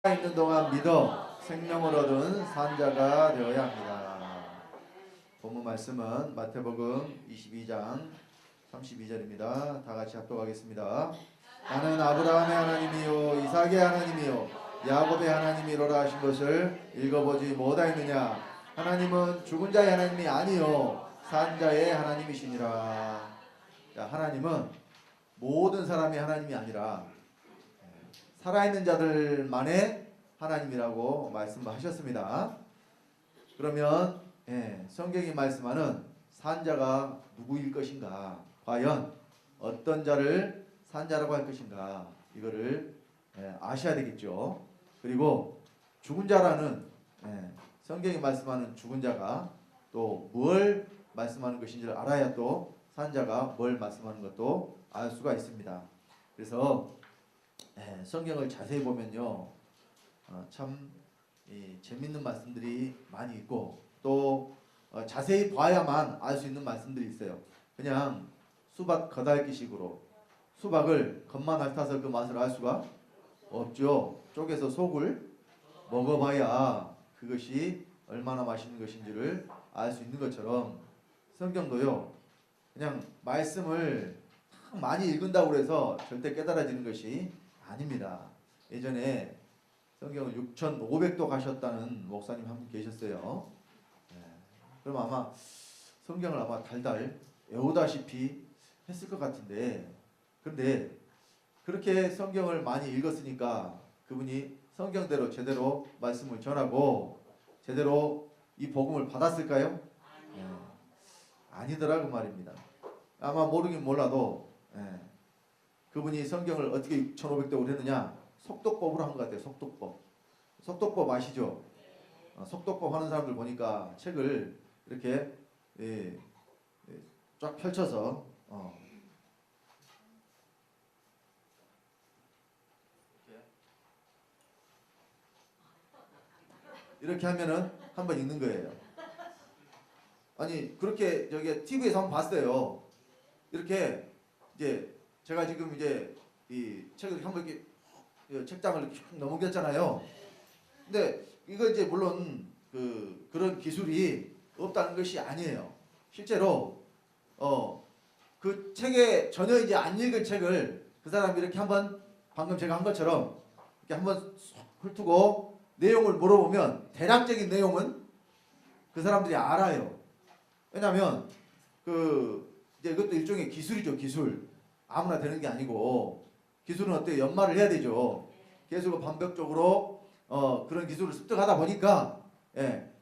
있는 동안 믿어 생명을 얻은 산자가 되어야 합니다. 본문 말씀은 마태복음 22장 32절입니다. 다 같이 합독하겠습니다. 나는 아브라함의 하나님이요 이삭의 하나님이요 야곱의 하나님이로라 하신 것을 읽어보지 못하였느냐. 하나님은 죽은 자의 하나님이 아니요 산자의 하나님이시니라. 자, 하나님은 모든 사람의 하나님이 아니라 살아있는 자들만의 하나님이라고 말씀하셨습니다. 그러면 성경이 말씀하는 산자가 누구일 것인가, 과연 어떤 자를 산자라고 할 것인가, 이거를 아셔야 되겠죠. 그리고 죽은 자라는 성경이 말씀하는 죽은 자가 또 뭘 말씀하는 것인지를 알아야 또 산자가 뭘 말씀하는 것도 알 수가 있습니다. 그래서 성경을 자세히 보면요, 참 재밌는 말씀들이 많이 있고 또 자세히 봐야만 알 수 있는 말씀들이 있어요. 그냥 수박 겉핥기식으로 수박을 겉만 핥아서 그 맛을 알 수가 없죠. 쪼개서 속을 먹어봐야 그것이 얼마나 맛있는 것인지를 알 수 있는 것처럼 성경도요, 그냥 말씀을 많이 읽는다고 해서 절대 깨달아지는 것이 아닙니다. 예전에 성경을 6,500도 가셨다는 목사님 한 분 계셨어요. 그럼 아마 성경을 아마 달달 외우다시피 했을 것 같은데, 그런데 그렇게 성경을 많이 읽었으니까 그분이 성경대로 제대로 말씀을 전하고 제대로 이 복음을 받았을까요? 아니더라 그 말입니다. 아마 모르긴 몰라도 그분이 성경을 어떻게 6,500독을 했느냐, 속독법으로 한 것 같아요. 속독법 아시죠? 속독법 하는 사람들 보니까 책을 이렇게 쫙 펼쳐서 이렇게 하면은 한번 읽는 거예요. 아니 그렇게 저기 TV에서 한번 봤어요. 이렇게 이제 제가 지금 이제 이 책을 한번 이렇게 책장을 이렇게 넘겼잖아요. 근데 이거 이제 물론 그런 기술이 없다는 것이 아니에요. 실제로 그 책에 전혀 이제 안 읽은 책을 그 사람이 이렇게 한번 방금 제가 한 것처럼 이렇게 한번 훑고 내용을 물어보면 대략적인 내용은 그 사람들이 알아요. 왜냐하면 이제 이것도 일종의 기술이죠. 기술. 아무나 되는 게 아니고 기술은 어때요? 연말을 해야 되죠. 계속 반복적으로 그런 기술을 습득하다 보니까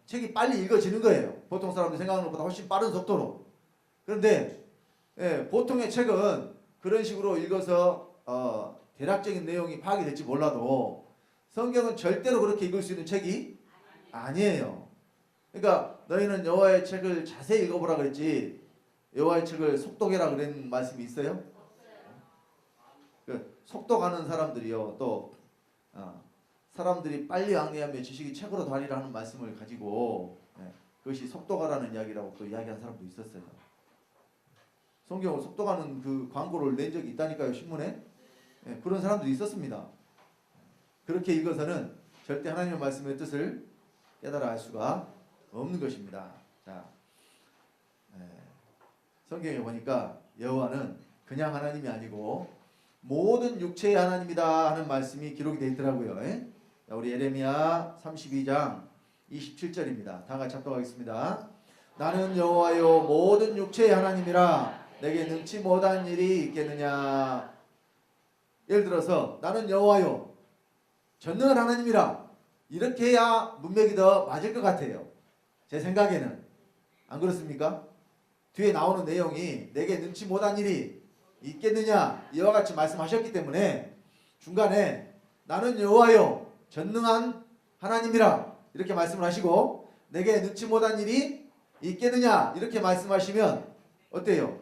책이 빨리 읽어지는 거예요. 보통 사람들이 생각하는 것보다 훨씬 빠른 속도로. 그런데 보통의 책은 그런 식으로 읽어서 대략적인 내용이 파악이 될지 몰라도 성경은 절대로 그렇게 읽을 수 있는 책이 아니에요. 그러니까 너희는 여호와의 책을 자세히 읽어보라 그랬지 여호와의 책을 속독해라 그런 말씀이 있어요? 속독하는 사람들이요, 또 사람들이 빨리 왕래하며 지식이 책으로 다리라는 말씀을 가지고 그것이 속독하라는 이야기라고 또 이야기한 사람도 있었어요. 성경을 속독하는 그 광고를 낸 적이 있다니까요, 신문에. 그런 사람도 있었습니다. 그렇게 읽어서는 절대 하나님의 말씀의 뜻을 깨달아 알 수가 없는 것입니다. 자, 성경에 보니까 여호와는 그냥 하나님이 아니고 모든 육체의 하나님이다 하는 말씀이 기록이 되어 있더라고요. 자, 우리 예레미야 32장 27절입니다. 다 같이 합독하겠습니다. 나는 여호와요 모든 육체의 하나님이라 내게 능치 못한 일이 있겠느냐. 예를 들어서 나는 여호와요 전능한 하나님이라 이렇게 해야 문맥이 더 맞을 것 같아요. 제 생각에는. 안 그렇습니까? 뒤에 나오는 내용이 내게 능치 못한 일이 있겠느냐 이와 같이 말씀하셨기 때문에 중간에 나는 여호와요 전능한 하나님이라 이렇게 말씀을 하시고 내게 능치 못한 일이 있겠느냐 이렇게 말씀하시면 어때요?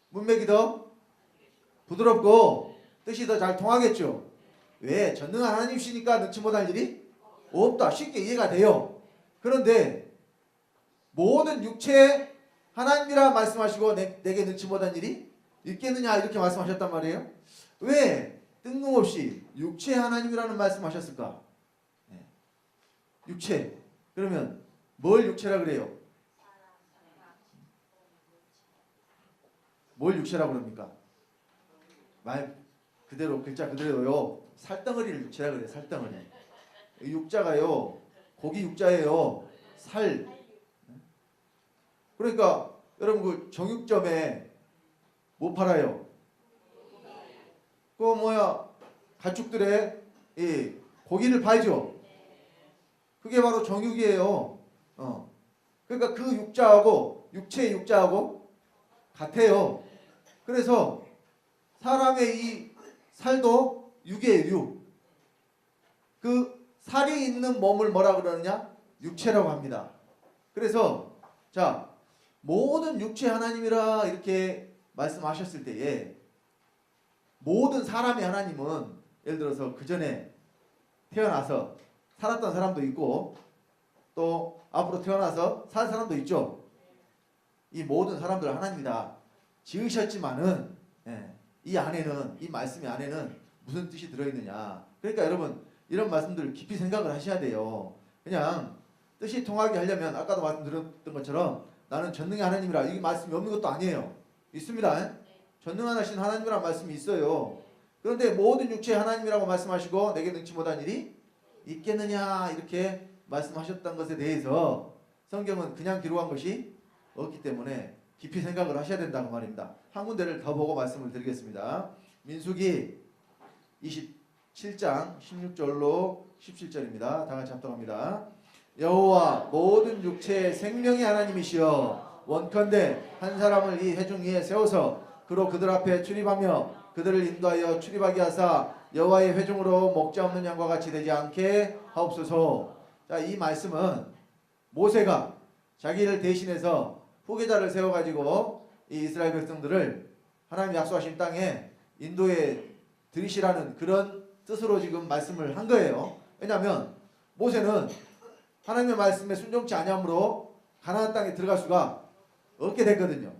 문맥이 더 부드럽고 뜻이 더 잘 통하겠죠. 왜? 전능한 하나님이시니까 능치 못할 일이 없다. 쉽게 이해가 돼요. 그런데 모든 육체의 하나님이라 말씀하시고 내게 능치 못한 일이 있겠느냐 이렇게 말씀하셨단 말이에요. 왜? 뜬금없이 육체 하나님이라는 말씀하셨을까? 네. 육체. 그러면 뭘 육체라 그래요? 뭘 육체라고 그럽니까? 말 그대로 글자 그대로요. 살덩어리를 육체라 그래요. 살덩어리. 육자가요. 고기 육자예요. 살. 그러니까 여러분 그 정육점에 뭐 팔아요? 그 뭐야 가축들의 이 고기를 팔죠. 그게 바로 정육이에요. 그러니까 그 육자하고 육체의 육자하고 같아요. 그래서 사람의 이 살도 육이에요. 육. 그 살이 있는 몸을 뭐라 그러느냐? 육체라고 합니다. 그래서 자 모든 육체 하나님이라 이렇게 말씀하셨을 때에 모든 사람의 하나님은 예를 들어서 그 전에 태어나서 살았던 사람도 있고 또 앞으로 태어나서 살 사람도 있죠. 이 모든 사람들 하나님이다 지으셨지만은 이 안에는 이 말씀의 안에는 무슨 뜻이 들어있느냐. 그러니까 여러분 이런 말씀들을 깊이 생각을 하셔야 돼요. 그냥 뜻이 통하게 하려면 아까도 말씀드렸던 것처럼 나는 전능의 하나님이라 이 말씀이 없는 것도 아니에요. 있습니다. 전능하신 하나님이라는 말씀이 있어요. 그런데 모든 육체의 하나님이라고 말씀하시고 내게 능치 못한 일이 있겠느냐 이렇게 말씀하셨던 것에 대해서 성경은 그냥 기록한 것이 없기 때문에 깊이 생각을 하셔야 된다고 말입니다. 한 군데를 더 보고 말씀을 드리겠습니다. 민수기 27장 16절로 17절입니다. 다 같이 합독합니다. 여호와 모든 육체의 생명의 하나님이시여 원컨대 한 사람을 이 회중 위에 세워서 그로 그들 앞에 출입하며 그들을 인도하여 출입하게 하사 여호와의 회중으로 목자 없는 양과 같이 되지 않게 하옵소서. 자, 이 말씀은 모세가 자기를 대신해서 후계자를 세워가지고 이 이스라엘 백성들을 하나님 약속하신 땅에 인도에 들이시라는 그런 뜻으로 지금 말씀을 한 거예요. 왜냐하면 모세는 하나님의 말씀에 순종치 아니함으로 가나안 땅에 들어갈 수가 없게 됐거든요.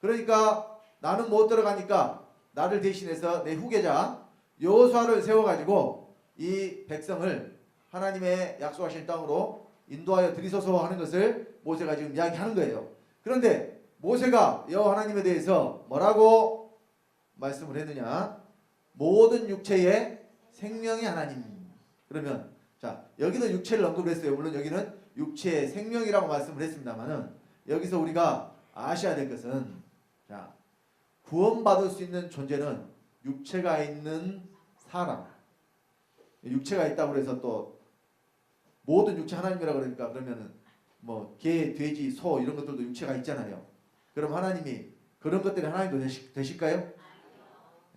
그러니까 나는 못 들어가니까 나를 대신해서 내 후계자 여호수아를 세워가지고 이 백성을 하나님의 약속하신 땅으로 인도하여 들이소서 하는 것을 모세가 지금 이야기하는 거예요. 그런데 모세가 여호와 하나님에 대해서 뭐라고 말씀을 했느냐? 모든 육체의 생명의 하나님. 그러면 자 여기는 육체를 언급했어요. 물론 여기는 육체의 생명이라고 말씀을 했습니다만은 여기서 우리가 아셔야 될 것은 자 구원받을 수 있는 존재는 육체가 있는 사람. 육체가 있다고 해서 또 모든 육체 하나님이라고 그러니까 그러면은 뭐 개, 돼지, 소 이런 것들도 육체가 있잖아요. 그럼 하나님이 그런 것들이 하나님도 되실까요?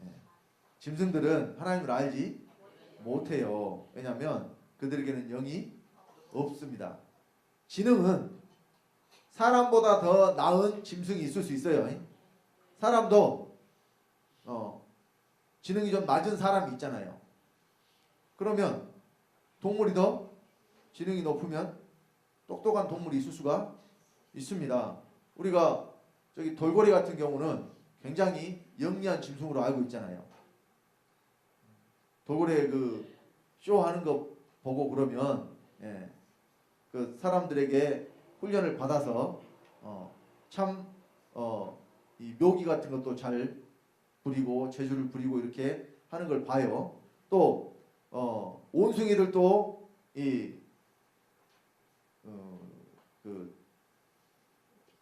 네. 짐승들은 하나님을 알지 못해요. 왜냐하면 그들에게는 영이 없습니다. 지능은 사람보다 더 나은 짐승이 있을 수 있어요. 사람도 지능이 좀 낮은 사람이 있잖아요. 그러면 동물이 더 지능이 높으면 똑똑한 동물이 있을 수가 있습니다. 우리가 저기 돌고래 같은 경우는 굉장히 영리한 짐승으로 알고 있잖아요. 돌고래 그 쇼하는 거 보고 그러면 그 사람들에게 훈련을 받아서 이 묘기 같은 것도 잘 부리고 재주를 부리고 이렇게 하는 걸 봐요. 또 온숭이들도 그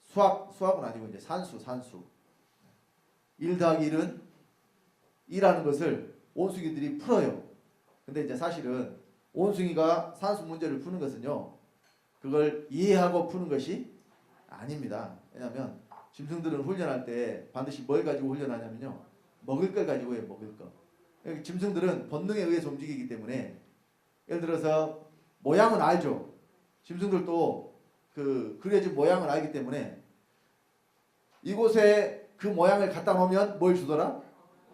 수학은 아니고 이제 산수 1 더하기 1은 2라는 것을 온숭이들이 풀어요. 근데 이제 사실은 온숭이가 산수 문제를 푸는 것은요 그걸 이해하고 푸는 것이 아닙니다. 왜냐하면 짐승들은 훈련할 때 반드시 뭘 가지고 훈련하냐면요 먹을 걸 가지고 해요. 먹을 거. 짐승들은 본능에 의해서 움직이기 때문에 예를 들어서 모양은 알죠. 짐승들도 그 그려진 모양을 알기 때문에 이곳에 그 모양을 갖다 놓으면 뭘 주더라?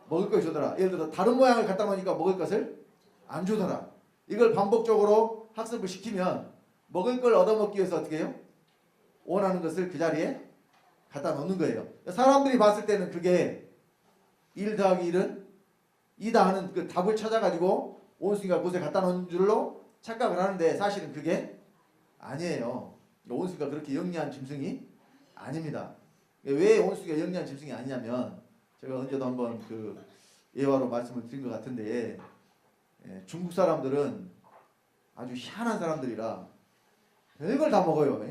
먹을 걸 주더라. 예를 들어 다른 모양을 갖다 놓으니까 먹을 것을 안 주더라. 이걸 반복적으로 학습을 시키면 먹을 걸 얻어먹기 위해서 어떻게 해요? 원하는 것을 그 자리에 갖다 놓는 거예요. 사람들이 봤을 때는 그게 1 더하기 1은 이다 하는 그 답을 찾아가지고 온순이가 그곳에 갖다 놓은 줄로 착각을 하는데 사실은 그게 아니에요. 온순이가 그렇게 영리한 짐승이 아닙니다. 왜 온순이가 영리한 짐승이 아니냐면 제가 언제도 한번 그 예화로 말씀을 드린 것 같은데 중국 사람들은 아주 희한한 사람들이라 별걸 다 먹어요.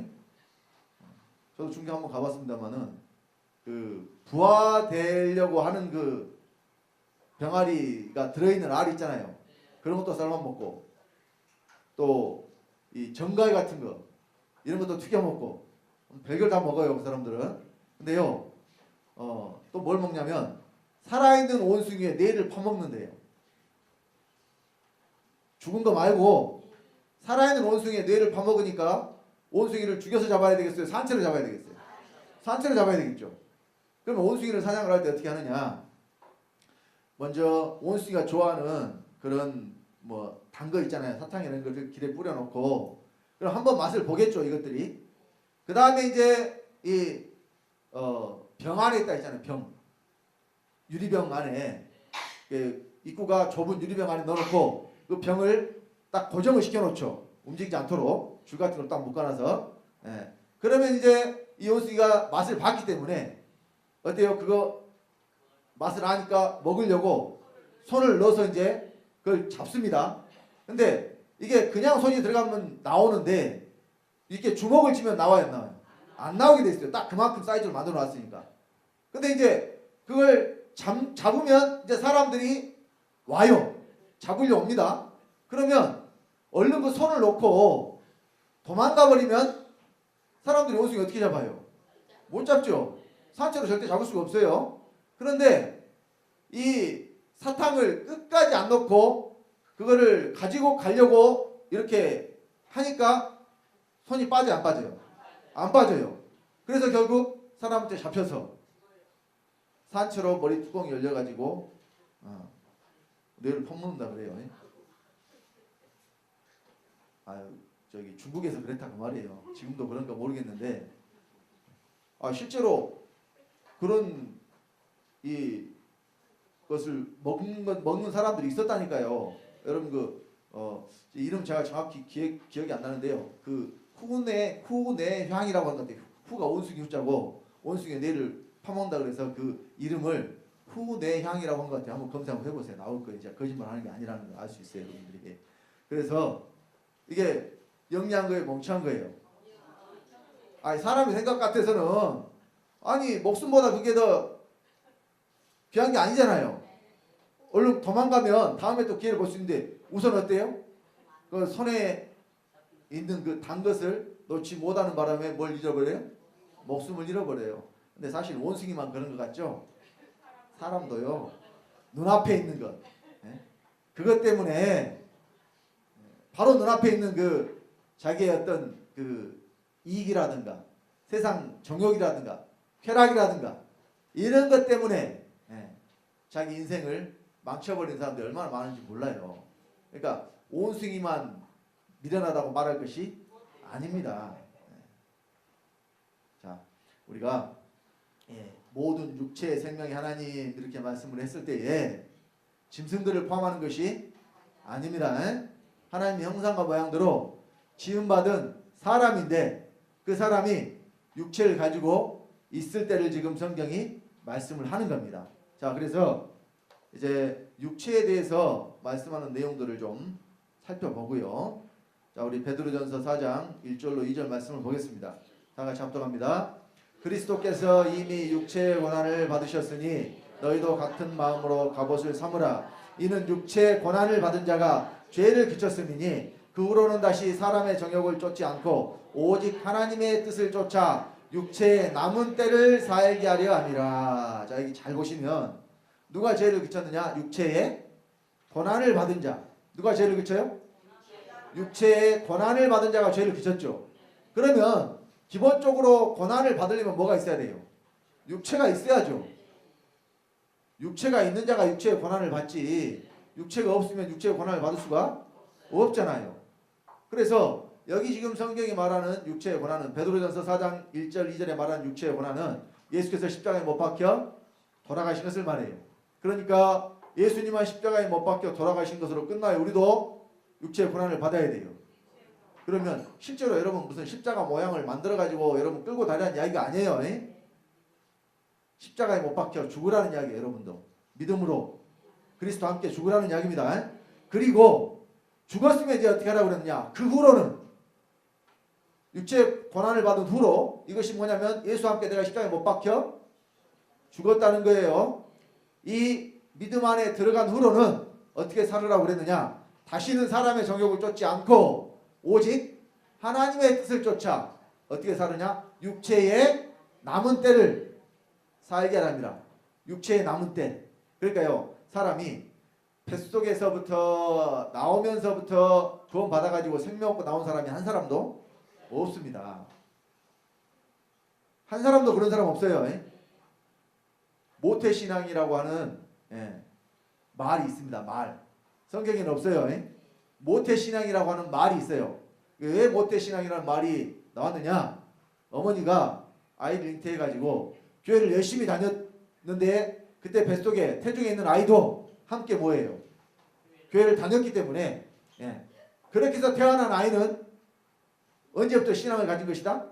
저도 중국 한번 가봤습니다만은 그 부화되려고 하는 그 병아리가 들어있는 알 있잖아요. 그런 것도 삶아 먹고 또 이 정갈 같은 거 이런 것도 튀겨 먹고 별걸 다 먹어요. 그 사람들은. 근데요 또 뭘 먹냐면 살아있는 원숭이의 뇌를 파먹는데요. 죽은 거 말고 살아있는 원숭이의 뇌를 파먹으니까 원숭이를 죽여서 잡아야 되겠어요? 산채로 잡아야 되겠어요? 산채로 잡아야 되겠죠. 그러면 원숭이를 사냥을 할 때 어떻게 하느냐? 먼저 원숭이가 좋아하는 그런 뭐 단 거 있잖아요. 사탕 이런 것을 길에 뿌려놓고 그럼 한번 맛을 보겠죠. 이것들이. 그 다음에 이제 이 병 안에 있다 있잖아요. 병. 유리병 안에 입구가 좁은 유리병 안에 넣어놓고 그 병을 딱 고정을 시켜놓죠. 움직이지 않도록 줄 같은 걸 딱 묶어놔서. 그러면 이제 이 원숭이가 맛을 봤기 때문에 어때요? 그거 맛을 아니까 먹으려고 손을 넣어서 이제 그걸 잡습니다. 근데 이게 그냥 손이 들어가면 나오는데 이렇게 주먹을 쥐면 나와요, 안 나와요? 안 나오게 돼 있어요. 딱 그만큼 사이즈를 만들어 놨으니까. 근데 이제 그걸 잡으면 이제 사람들이 와요. 잡으려 옵니다. 그러면 얼른 그 손을 놓고 도망가 버리면 사람들이 원숭이 어떻게 잡아요? 못 잡죠. 산채로 절대 잡을 수가 없어요. 그런데 이 사탕을 끝까지 안 넣고 그거를 가지고 가려고 이렇게 하니까 손이 빠져요, 안 빠져요? 안 빠져요. 그래서 결국 사람한테 잡혀서 산채로 머리 뚜껑이 열려가지고 뇌를 퍼먹는다 그래요. 저기 중국에서 그랬다 그 말이에요. 지금도 그런가 모르겠는데 실제로 그런 이 것을 먹는 사람들이 있었다니까요. 여러분 그 이름 제가 정확히 기억이 안 나는데요. 그 후내향이라고 하는 것 같아요. 후가 원숭이 후자고 원숭이의 뇌를 파먹는다 그래서 그 이름을 후내향이라고 한 것 같아요. 한번 검색 한번 해보세요. 나올 거예요. 제가 거짓말하는 게 아니라는 걸 알 수 있어요, 여러분들에게. 그래서 이게 영리한 거예요, 멍청한 거예요. 사람의 생각 같아서는 목숨보다 그게 더 귀한 게 아니잖아요. 얼른 도망가면 다음에 또 기회를 볼 수 있는데 우선 어때요? 그 손에 있는 그 단 것을 놓지 못하는 바람에 뭘 잃어버려요? 목숨을 잃어버려요. 근데 사실 원숭이만 그런 것 같죠? 사람도요. 눈앞에 있는 것. 그것 때문에 바로 눈앞에 있는 그 자기의 어떤 그 이익이라든가 세상 정욕이라든가 쾌락이라든가 이런 것 때문에 자기 인생을 망쳐버린 사람들이 얼마나 많은지 몰라요. 그러니까 온숭이만 미련하다고 말할 것이 아닙니다. 자, 우리가 모든 육체의 생명이 하나님 이렇게 말씀을 했을 때에 짐승들을 포함하는 것이 아닙니다. 하나님의 형상과 모양대로 지음받은 사람인데 그 사람이 육체를 가지고 있을 때를 지금 성경이 말씀을 하는 겁니다. 자, 그래서 이제 육체에 대해서 말씀하는 내용들을 좀 살펴보고요. 자, 우리 베드로전서 4장 1절로 2절 말씀을 보겠습니다. 다 같이 합독합니다. 그리스도께서 이미 육체의 고난을 받으셨으니 너희도 같은 마음으로 갑옷을 삼으라. 이는 육체의 고난을 받은 자가 죄를 그쳤음이니 그 후로는 다시 사람의 정욕을 쫓지 않고 오직 하나님의 뜻을 쫓아 육체의 남은 때를 살게 하려 함이라. 자, 여기 잘 보시면 누가 죄를 그쳤느냐? 육체의 고난을 받은 자. 누가 죄를 그쳐요? 육체의 고난을 받은 자가 죄를 그쳤죠. 그러면 기본적으로 고난을 받으려면 뭐가 있어야 돼요? 육체가 있어야죠. 육체가 있는 자가 육체의 고난을 받지 육체가 없으면 육체의 고난을 받을 수가 없잖아요. 그래서 여기 지금 성경이 말하는 육체의 고난은 베드로전서 4장 1절 2절에 말하는 육체의 고난은 예수께서 십자가에 못 박혀 돌아가신 것을 말해요. 그러니까 예수님만 십자가에 못 박혀 돌아가신 것으로 끝나요. 우리도 육체의 고난을 받아야 돼요. 그러면 실제로 여러분 무슨 십자가 모양을 만들어가지고 여러분 끌고 다니라는 이야기가 아니에요. 십자가에 못 박혀 죽으라는 이야기예요. 여러분도 믿음으로 그리스도와 함께 죽으라는 이야기입니다. 그리고 죽었으면 이제 어떻게 하라고 그랬느냐. 그 후로는 육체의 고난을 받은 후로 이것이 뭐냐면 예수와 함께 내가 십자가에 못 박혀 죽었다는 거예요. 이 믿음 안에 들어간 후로는 어떻게 살으라고 그랬느냐. 다시는 사람의 정욕을 쫓지 않고 오직 하나님의 뜻을 쫓아 어떻게 사느냐. 육체의 남은 때를 살게 하랍니다. 육체의 남은 때. 그러니까요. 사람이 뱃속에서부터 나오면서부터 구원 받아가지고 생명 얻고 나온 사람이 한 사람도 없습니다. 한 사람도 그런 사람 없어요. 모태신앙이라고 하는 말이 있습니다. 말. 성경에는 없어요. 모태신앙이라고 하는 말이 있어요. 왜 모태신앙이라는 말이 나왔느냐. 어머니가 아이를 잉태해가지고 교회를 열심히 다녔는데 그때 뱃속에 태중에 있는 아이도 함께 뭐예요? 교회를 다녔기 때문에 그렇게 해서 태어난 아이는 언제부터 신앙을 가진 것이다?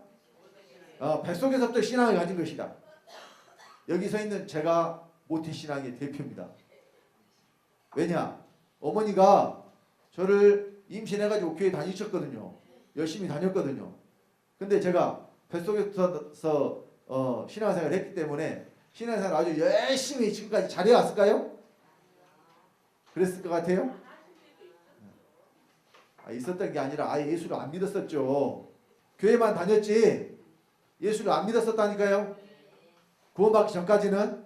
뱃속에서부터 신앙을 가진 것이다. 여기 서 있는 제가 모태신앙의 대표입니다. 왜냐? 어머니가 저를 임신해가지고 교회 다니셨거든요. 열심히 다녔거든요. 근데 제가 뱃속에서 신앙생활을 했기 때문에 신앙생활을 아주 열심히 지금까지 잘해왔을까요? 그랬을 것 같아요? 있었던 게 아니라 아예 예수를 안 믿었었죠. 교회만 다녔지 예수를 안 믿었었다니까요. 구원받기 전까지는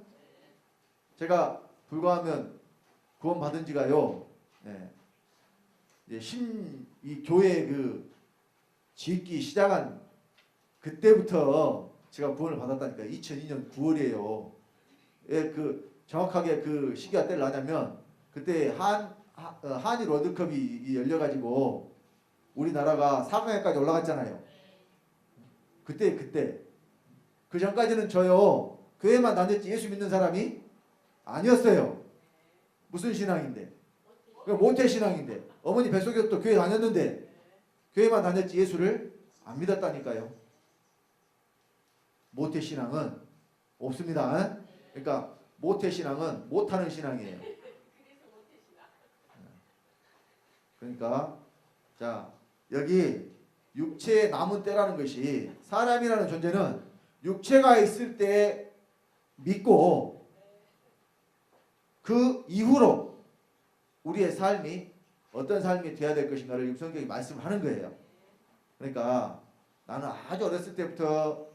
제가 불과하면 구원받은 지가요. 이 교회 그 짓기 시작한 그때부터 제가 구원을 받았다니까. 2002년 9월이에요. 그 정확하게 그 시기가 때를 나냐면 그때 한일 월드컵이 열려가지고 우리나라가 4강에까지 올라갔잖아요. 그때 그 전까지는 저요 교회만 다녔지 예수 믿는 사람이 아니었어요. 무슨 신앙인데? 모태신앙인데 어머니 뱃속에서부터 교회 다녔는데 교회만 다녔지 예수를 안 믿었다니까요. 모태신앙은 없습니다. 그러니까 모태신앙은 못하는 신앙이에요. 그러니까 자 여기 육체의 남은 때라는 것이 사람이라는 존재는 육체가 있을 때 믿고 그 이후로 우리의 삶이 어떤 삶이 되어야 될 것인가를 성경이 말씀을 하는 거예요. 그러니까 나는 아주 어렸을 때부터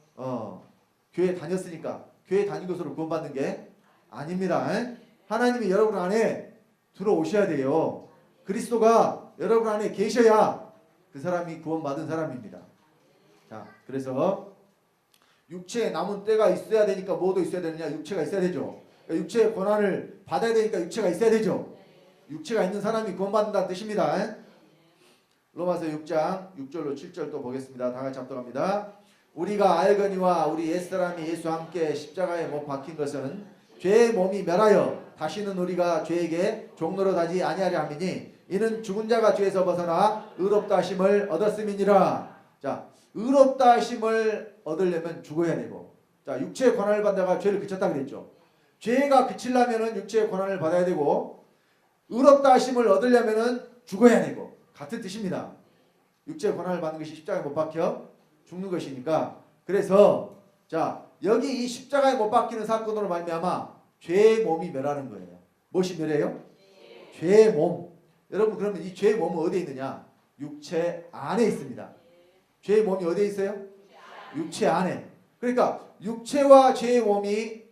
교회 다녔으니까 교회 다닌 것으로 구원받는 게 아닙니다. 하나님이 여러분 안에 들어오셔야 돼요. 그리스도가 여러분 안에 계셔야 그 사람이 구원받은 사람입니다. 자, 그래서 육체에 남은 때가 있어야 되니까 뭐도 있어야 되느냐? 육체가 있어야 되죠. 그러니까 육체의 고난을 받아야 되니까 육체가 있어야 되죠. 육체가 있는 사람이 구원받는다는 뜻입니다. 로마서 6장 6절로 7절 또 보겠습니다. 다 같이 합독합니다. 우리가 알거니와 우리 옛사람이 예수와 함께 십자가에 못 박힌 것은 죄의 몸이 멸하여 다시는 우리가 죄에게 종노릇하지 아니하려 함이니 이는 죽은 자가 죄에서 벗어나 의롭다 하심을 얻었음이니라. 자, 의롭다 하심을 얻으려면 죽어야 되고, 자, 육체의 고난을 받다가 죄를 그쳤다 그랬죠. 죄가 그치려면은 육체의 고난을 받아야 되고, 의롭다 하심을 얻으려면은 죽어야 되고, 같은 뜻입니다. 육체의 고난을 받는 것이 십자가에 못 박혀 죽는 것이니까. 그래서 자, 여기 이 십자가에 못 박히는 사건으로 말미암아 죄의 몸이 멸하는 거예요. 무엇이 멸해요? 죄의 몸. 여러분 그러면 이 죄의 몸은 어디에 있느냐? 육체 안에 있습니다. 죄의 몸이 어디에 있어요? 육체 안에. 그러니까 육체와 죄의 몸이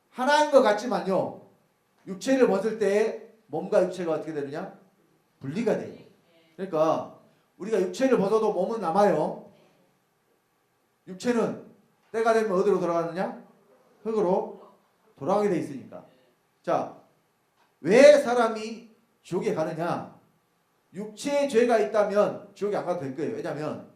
하나인 것 같지만요. 육체를 벗을 때 몸과 육체가 어떻게 되느냐? 분리가 돼요. 그러니까 우리가 육체를 벗어도 몸은 남아요. 육체는 때가 되면 어디로 돌아가느냐? 흙으로 돌아가게 돼 있으니까. 자, 왜 사람이 지옥에 가느냐? 육체에 죄가 있다면 지옥에 안 가도 될 거예요. 왜냐하면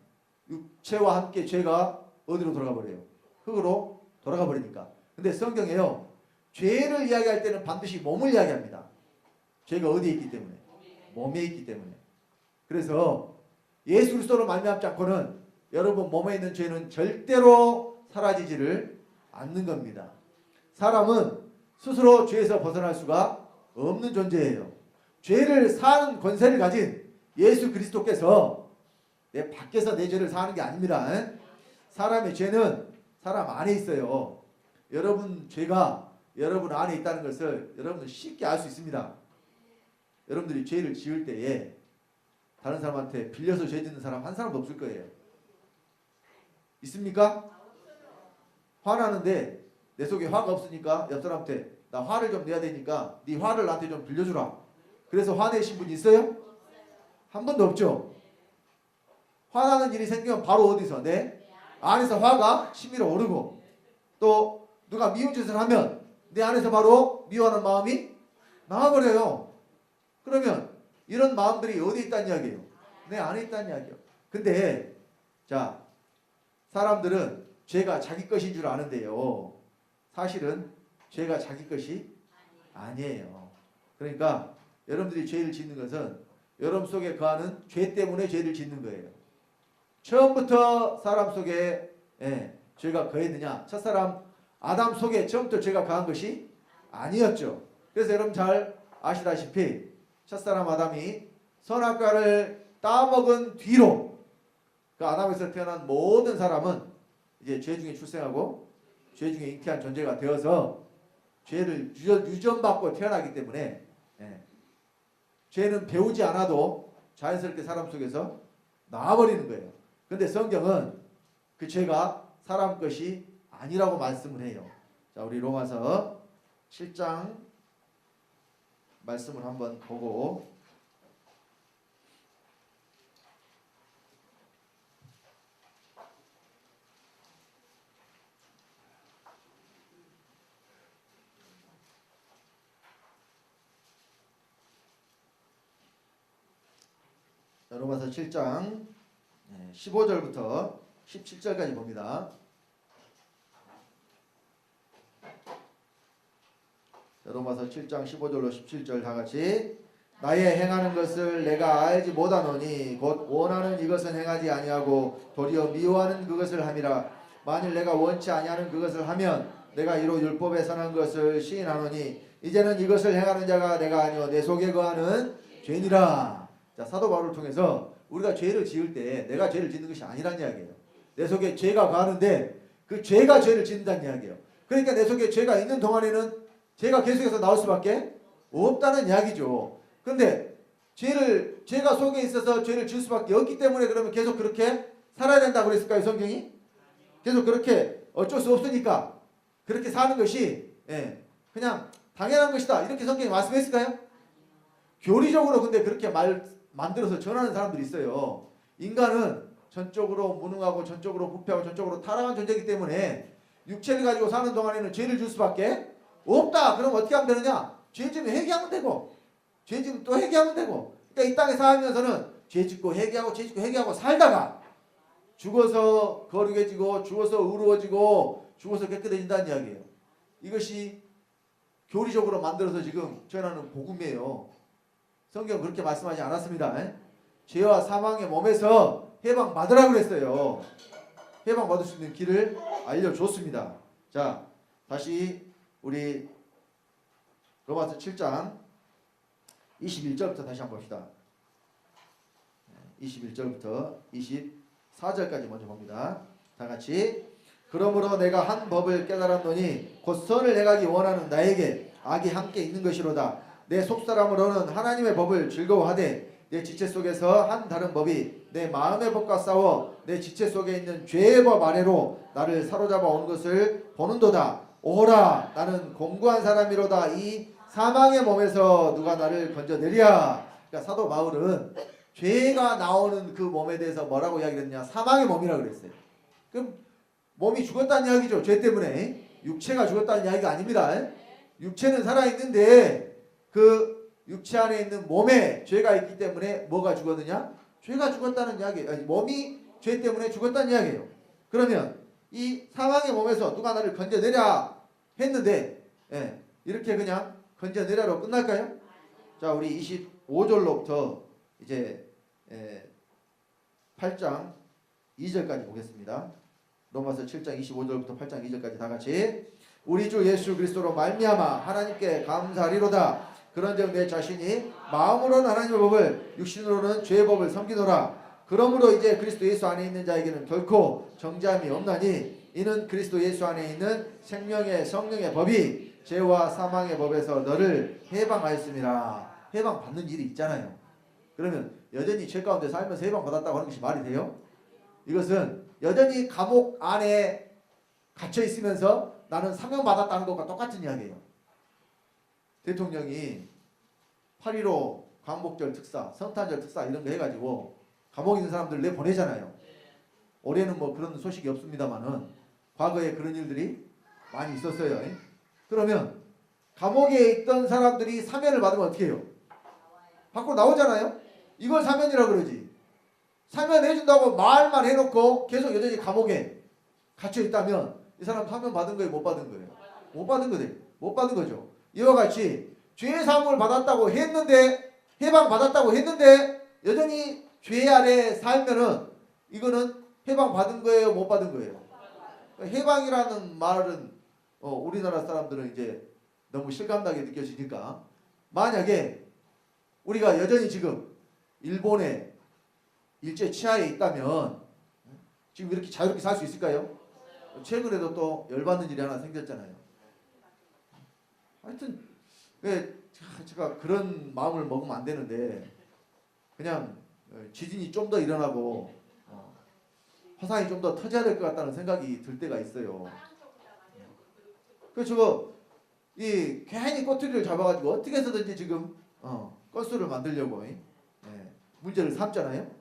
육체와 함께 죄가 어디로 돌아가 버려요? 흙으로 돌아가 버리니까. 근데 성경에요. 죄를 이야기할 때는 반드시 몸을 이야기합니다. 죄가 어디에 있기 때문에? 몸에 있기 때문에. 그래서 예수 그리스도로 말미암지 않고는 여러분 몸에 있는 죄는 절대로 사라지지를 않는 겁니다. 사람은 스스로 죄에서 벗어날 수가 없는 존재예요. 죄를 사는 권세를 가진 예수 그리스도께서 내 밖에서 내 죄를 사는 게 아닙니다. 사람의 죄는 사람 안에 있어요. 여러분 죄가 여러분 안에 있다는 것을 여러분은 쉽게 알 수 있습니다. 여러분들이 죄를 지을 때에 다른 사람한테 빌려서 죄 짓는 사람 한 사람도 없을 거예요. 있습니까? 화나는데 내 속에 화가 없으니까 옆 사람한테 나 화를 좀 내야 되니까 네 화를 나한테 좀 빌려주라. 그래서 화내신 분 있어요? 한 번도 없죠. 화나는 일이 생기면 바로 어디서? 내 안에서 화가 치밀어 오르고, 또 누가 미운 짓을 하면 내 안에서 바로 미워하는 마음이 나와버려요. 그러면 이런 마음들이 어디 있다는 이야기예요? 내 안에 있다는 이야기예요. 근데 자, 사람들은 죄가 자기 것인 줄 아는데요, 사실은 죄가 자기 것이 아니에요. 그러니까 여러분들이 죄를 짓는 것은 여러분 속에 거하는 죄 때문에 죄를 짓는 거예요. 처음부터 사람 속에 죄가 거했느냐? 첫사람 아담 속에 처음부터 죄가 거한 것이 아니었죠. 그래서 여러분 잘 아시다시피 첫사람 아담이 선악과를 따먹은 뒤로 그 아담에서 태어난 모든 사람은 이제 죄 중에 출생하고 죄 중에 잉태한 존재가 되어서 죄를 유전받고 태어나기 때문에 죄는 배우지 않아도 자연스럽게 사람 속에서 나와버리는 거예요. 근데 성경은 그 죄가 사람 것이 아니라고 말씀을 해요. 자, 우리 로마서 7장 말씀을 한번 보고 로마서 7장 15절부터 17절까지 봅니다. 로마서 7장 15절로 17절 다같이 나의 행하는 것을 내가 알지 못하노니 곧 원하는 이것은 행하지 아니하고 도리어 미워하는 그것을 함이라. 만일 내가 원치 아니하는 그것을 하면 내가 이로 율법에 선한 것을 시인하노니 이제는 이것을 행하는 자가 내가 아니오 내 속에 거하는 죄니라. 자, 사도 바울을 통해서 우리가 죄를 지을 때 내가 죄를 짓는 것이 아니란 이야기예요. 내 속에 죄가 거하는데 그 죄가 죄를 짓는다는 이야기예요. 그러니까 내 속에 죄가 있는 동안에는 죄가 계속해서 나올 수밖에 없다는 이야기죠. 그런데 죄가 속에 있어서 죄를 지을 수밖에 없기 때문에 그러면 계속 그렇게 살아야 된다고 그랬을까요, 성경이? 계속 그렇게 어쩔 수 없으니까 그렇게 사는 것이 그냥 당연한 것이다, 이렇게 성경이 말씀했을까요? 교리적으로 근데 그렇게 만들어서 전하는 사람들이 있어요. 인간은 전적으로 무능하고 전적으로 부패하고 전적으로 타락한 존재이기 때문에 육체를 가지고 사는 동안에는 죄를 줄 수밖에 없다. 그럼 어떻게 하면 되느냐? 죄 지으면 회개하면 되고, 죄 지으면 또 회개하면 되고. 그러니까 이 땅에 살면서는 죄 짓고 회개하고 죄 짓고 회개하고 살다가 죽어서 거룩해지고 죽어서 의로워지고 죽어서 깨끗해진다는 이야기예요. 이것이 교리적으로 만들어서 지금 전하는 복음이에요. 성경은 그렇게 말씀하지 않았습니다. 죄와 사망의 몸에서 해방받으라고 그랬어요. 해방받을 수 있는 길을 알려줬습니다. 자, 다시 우리 로마서 7장 21절부터 다시 한번 봅시다. 21절부터 24절까지 먼저 봅니다. 다같이 그러므로 내가 한 법을 깨달았노니 곧 선을 행하기 원하는 나에게 악이 함께 있는 것이로다. 내 속사람으로는 하나님의 법을 즐거워하되 내 지체 속에서 한 다른 법이 내 마음의 법과 싸워 내 지체 속에 있는 죄의 법 아래로 나를 사로잡아 온 것을 보는도다. 오호라, 나는 공고한 사람이로다. 이 사망의 몸에서 누가 나를 건져내랴. 그러니까 사도 바울은 죄가 나오는 그 몸에 대해서 뭐라고 이야기했느냐? 사망의 몸이라고 그랬어요. 그럼 몸이 죽었다는 이야기죠. 죄 때문에. 육체가 죽었다는 이야기가 아닙니다. 육체는 살아있는데 그 육체 안에 있는 몸에 죄가 있기 때문에 뭐가 죽었느냐? 죄가 죽었다는 이야기예요. 아니, 몸이 죄 때문에 죽었다는 이야기예요. 그러면 이 사망의 몸에서 누가 나를 건져내랴 했는데 이렇게 그냥 건져내라로 끝날까요? 자, 우리 25절로부터 이제 8장 2절까지 보겠습니다. 로마서 7장 25절부터 8장 2절까지 다 같이. 우리 주 예수 그리스도로 말미암아 하나님께 감사하리로다. 그런즉 내 자신이 마음으로는 하나님의 법을, 육신으로는 죄의 법을 섬기노라. 그러므로 이제 그리스도 예수 안에 있는 자에게는 결코 정죄함이 없나니 이는 그리스도 예수 안에 있는 생명의 성령의 법이 죄와 사망의 법에서 너를 해방하였습니다. 해방받는 일이 있잖아요. 그러면 여전히 죄 가운데 살면서 해방받았다고 하는 것이 말이 돼요? 이것은 여전히 감옥 안에 갇혀 있으면서 나는 사명받았다는 것과 똑같은 이야기예요. 대통령이 8.15 광복절 특사, 성탄절 특사 이런 거 해가지고 감옥에 있는 사람들 내보내잖아요. 올해는 뭐 그런 소식이 없습니다만은 과거에 그런 일들이 많이 있었어요. 그러면 감옥에 있던 사람들이 사면을 받으면 어떻게 해요? 밖으로 나오잖아요. 이걸 사면이라고 그러지. 사면해준다고 말만 해놓고 계속 여전히 감옥에 갇혀 있다면 이 사람 사면 받은 거예요? 못 받은 거예요? 못 받은 거예요. 못 받은 거죠. 이와 같이 죄 사함을 받았다고 했는데, 해방 받았다고 했는데 여전히 죄 아래 살면은 이거는 해방 받은 거예요? 못 받은 거예요? 해방이라는 말은 우리나라 사람들은 이제 너무 실감나게 느껴지니까, 만약에 우리가 여전히 지금 일본의 일제 치하에 있다면 지금 이렇게 자유롭게 살 수 있을까요? 최근에도 또 열받는 일이 하나 생겼잖아요. 하여튼 왜 제가 그런 마음을 먹으면 안 되는데, 그냥 지진이 좀 더 일어나고 화산이 좀 더 터져야 될 것 같다는 생각이 들 때가 있어요. 그래서 이 괜히 꼬투리를 잡아가지고 어떻게 해서든지 지금 건수를 만들려고 문제를 삼잖아요.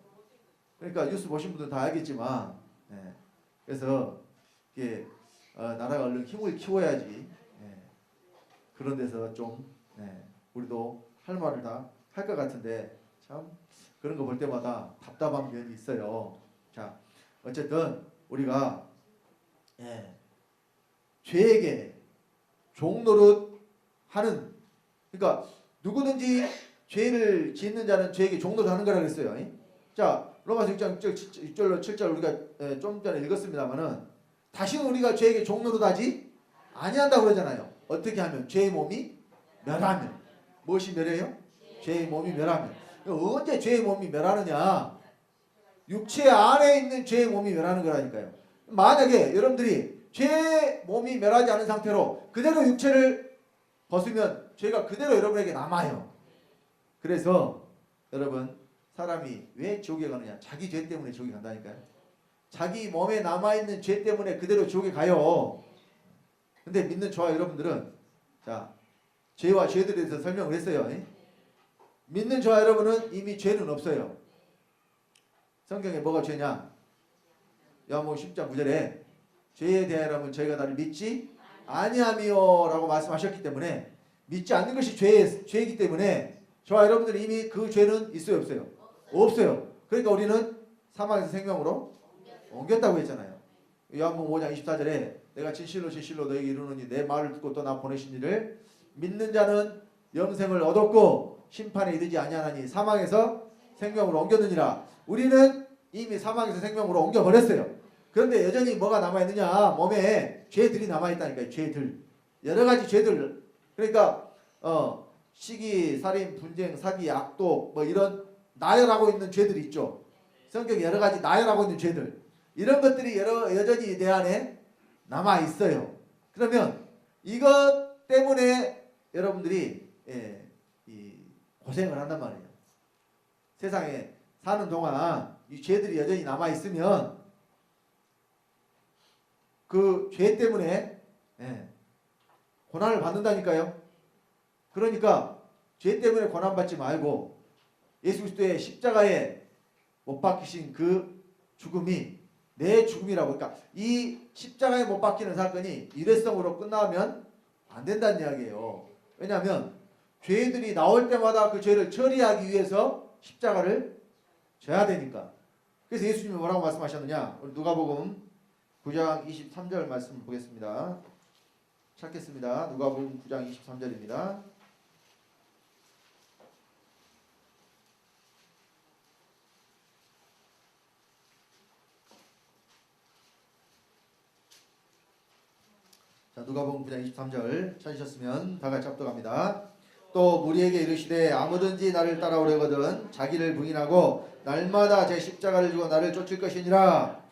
그러니까 뉴스 보신 분들 다 알겠지만, 그래서 이게 나라가 얼른 힘을 키워야지. 그런 데서 좀 우리도 할 말을 다 할 것 같은데, 참 그런 거 볼 때마다 답답한 면이 있어요. 자, 어쨌든 우리가 죄에게 종노릇 하는, 그러니까 누구든지 죄를 짓는 자는 죄에게 종노릇 하는 거라 그랬어요. 자, 로마서 6장 6절로 7절 우리가 좀 전에 읽었습니다만은, 다시는 우리가 죄에게 종노릇 하지 아니한다고 그러잖아요. 어떻게 하면? 죄의 몸이 멸하면. 무엇이 멸해요? 죄의 몸이 멸하면. 언제 죄의 몸이 멸하느냐? 육체 안에 있는 죄의 몸이 멸하는 거라니까요. 만약에 여러분들이 죄의 몸이 멸하지 않은 상태로 그대로 육체를 벗으면 죄가 그대로 여러분에게 남아요. 그래서 여러분, 사람이 왜 지옥에 가느냐? 자기 죄 때문에 지옥에 간다니까요. 자기 몸에 남아있는 죄 때문에 그대로 지옥에 가요. 근데 믿는 저와 여러분들은, 자, 죄와 죄들에 대해서 설명을 했어요. 믿는 저와 여러분은 이미 죄는 없어요. 성경에 뭐가 죄냐? 요한복음 10장 9절에 죄에 대하여라면 저희가 나를 믿지 아니하미요 라고 말씀하셨기 때문에, 믿지 않는 것이 죄이기 때문에 저와 여러분들은 이미 그 죄는 있어요, 없어요? 없어요. 그러니까 우리는 사망에서 생명으로 옮겼다고 했잖아요. 요한복음 5장 24절에 내가 진실로 진실로 너에게 이르노니 내 말을 듣고 또 나 보내신 이를 믿는 자는 영생을 얻었고 심판에 이르지 아니하나니 사망에서 생명으로 옮겼느니라. 우리는 이미 사망에서 생명으로 옮겨버렸어요. 그런데 여전히 뭐가 남아있느냐? 몸에 죄들이 남아있다니까요. 죄들. 여러 가지 죄들. 그러니까 시기, 살인, 분쟁, 사기, 악독 뭐 이런 나열하고 있는 죄들이 있죠. 성경에 여러 가지 나열하고 있는 죄들. 이런 것들이 여전히 내 안에 남아있어요. 그러면 이것 때문에 여러분들이 고생을 한단 말이에요. 세상에 사는 동안 이 죄들이 여전히 남아있으면 그 죄 때문에 고난을 받는다니까요. 그러니까 죄 때문에 고난받지 말고 예수 그리스도의 십자가에 못 박히신 그 죽음이 내 죽음이라고. 그러니까 이 십자가에 못 박히는 사건이 일회성으로 끝나면 안 된다는 이야기예요. 왜냐하면 죄들이 나올 때마다 그 죄를 처리하기 위해서 십자가를 져야 되니까. 그래서 예수님이 뭐라고 말씀하셨느냐? 우리 누가복음 9장 23절 말씀 보겠습니다. 찾겠습니다. 누가복음 9장 23절입니다. 자, 누가복음 9장 23절 찾으셨으면 다 같이 합독합니다. 또 무리에게 이르시되 아무든지 나를 따라오려거든 자기를 부인하고 날마다 제 십자가를 지고 나를 쫓을 것이니라.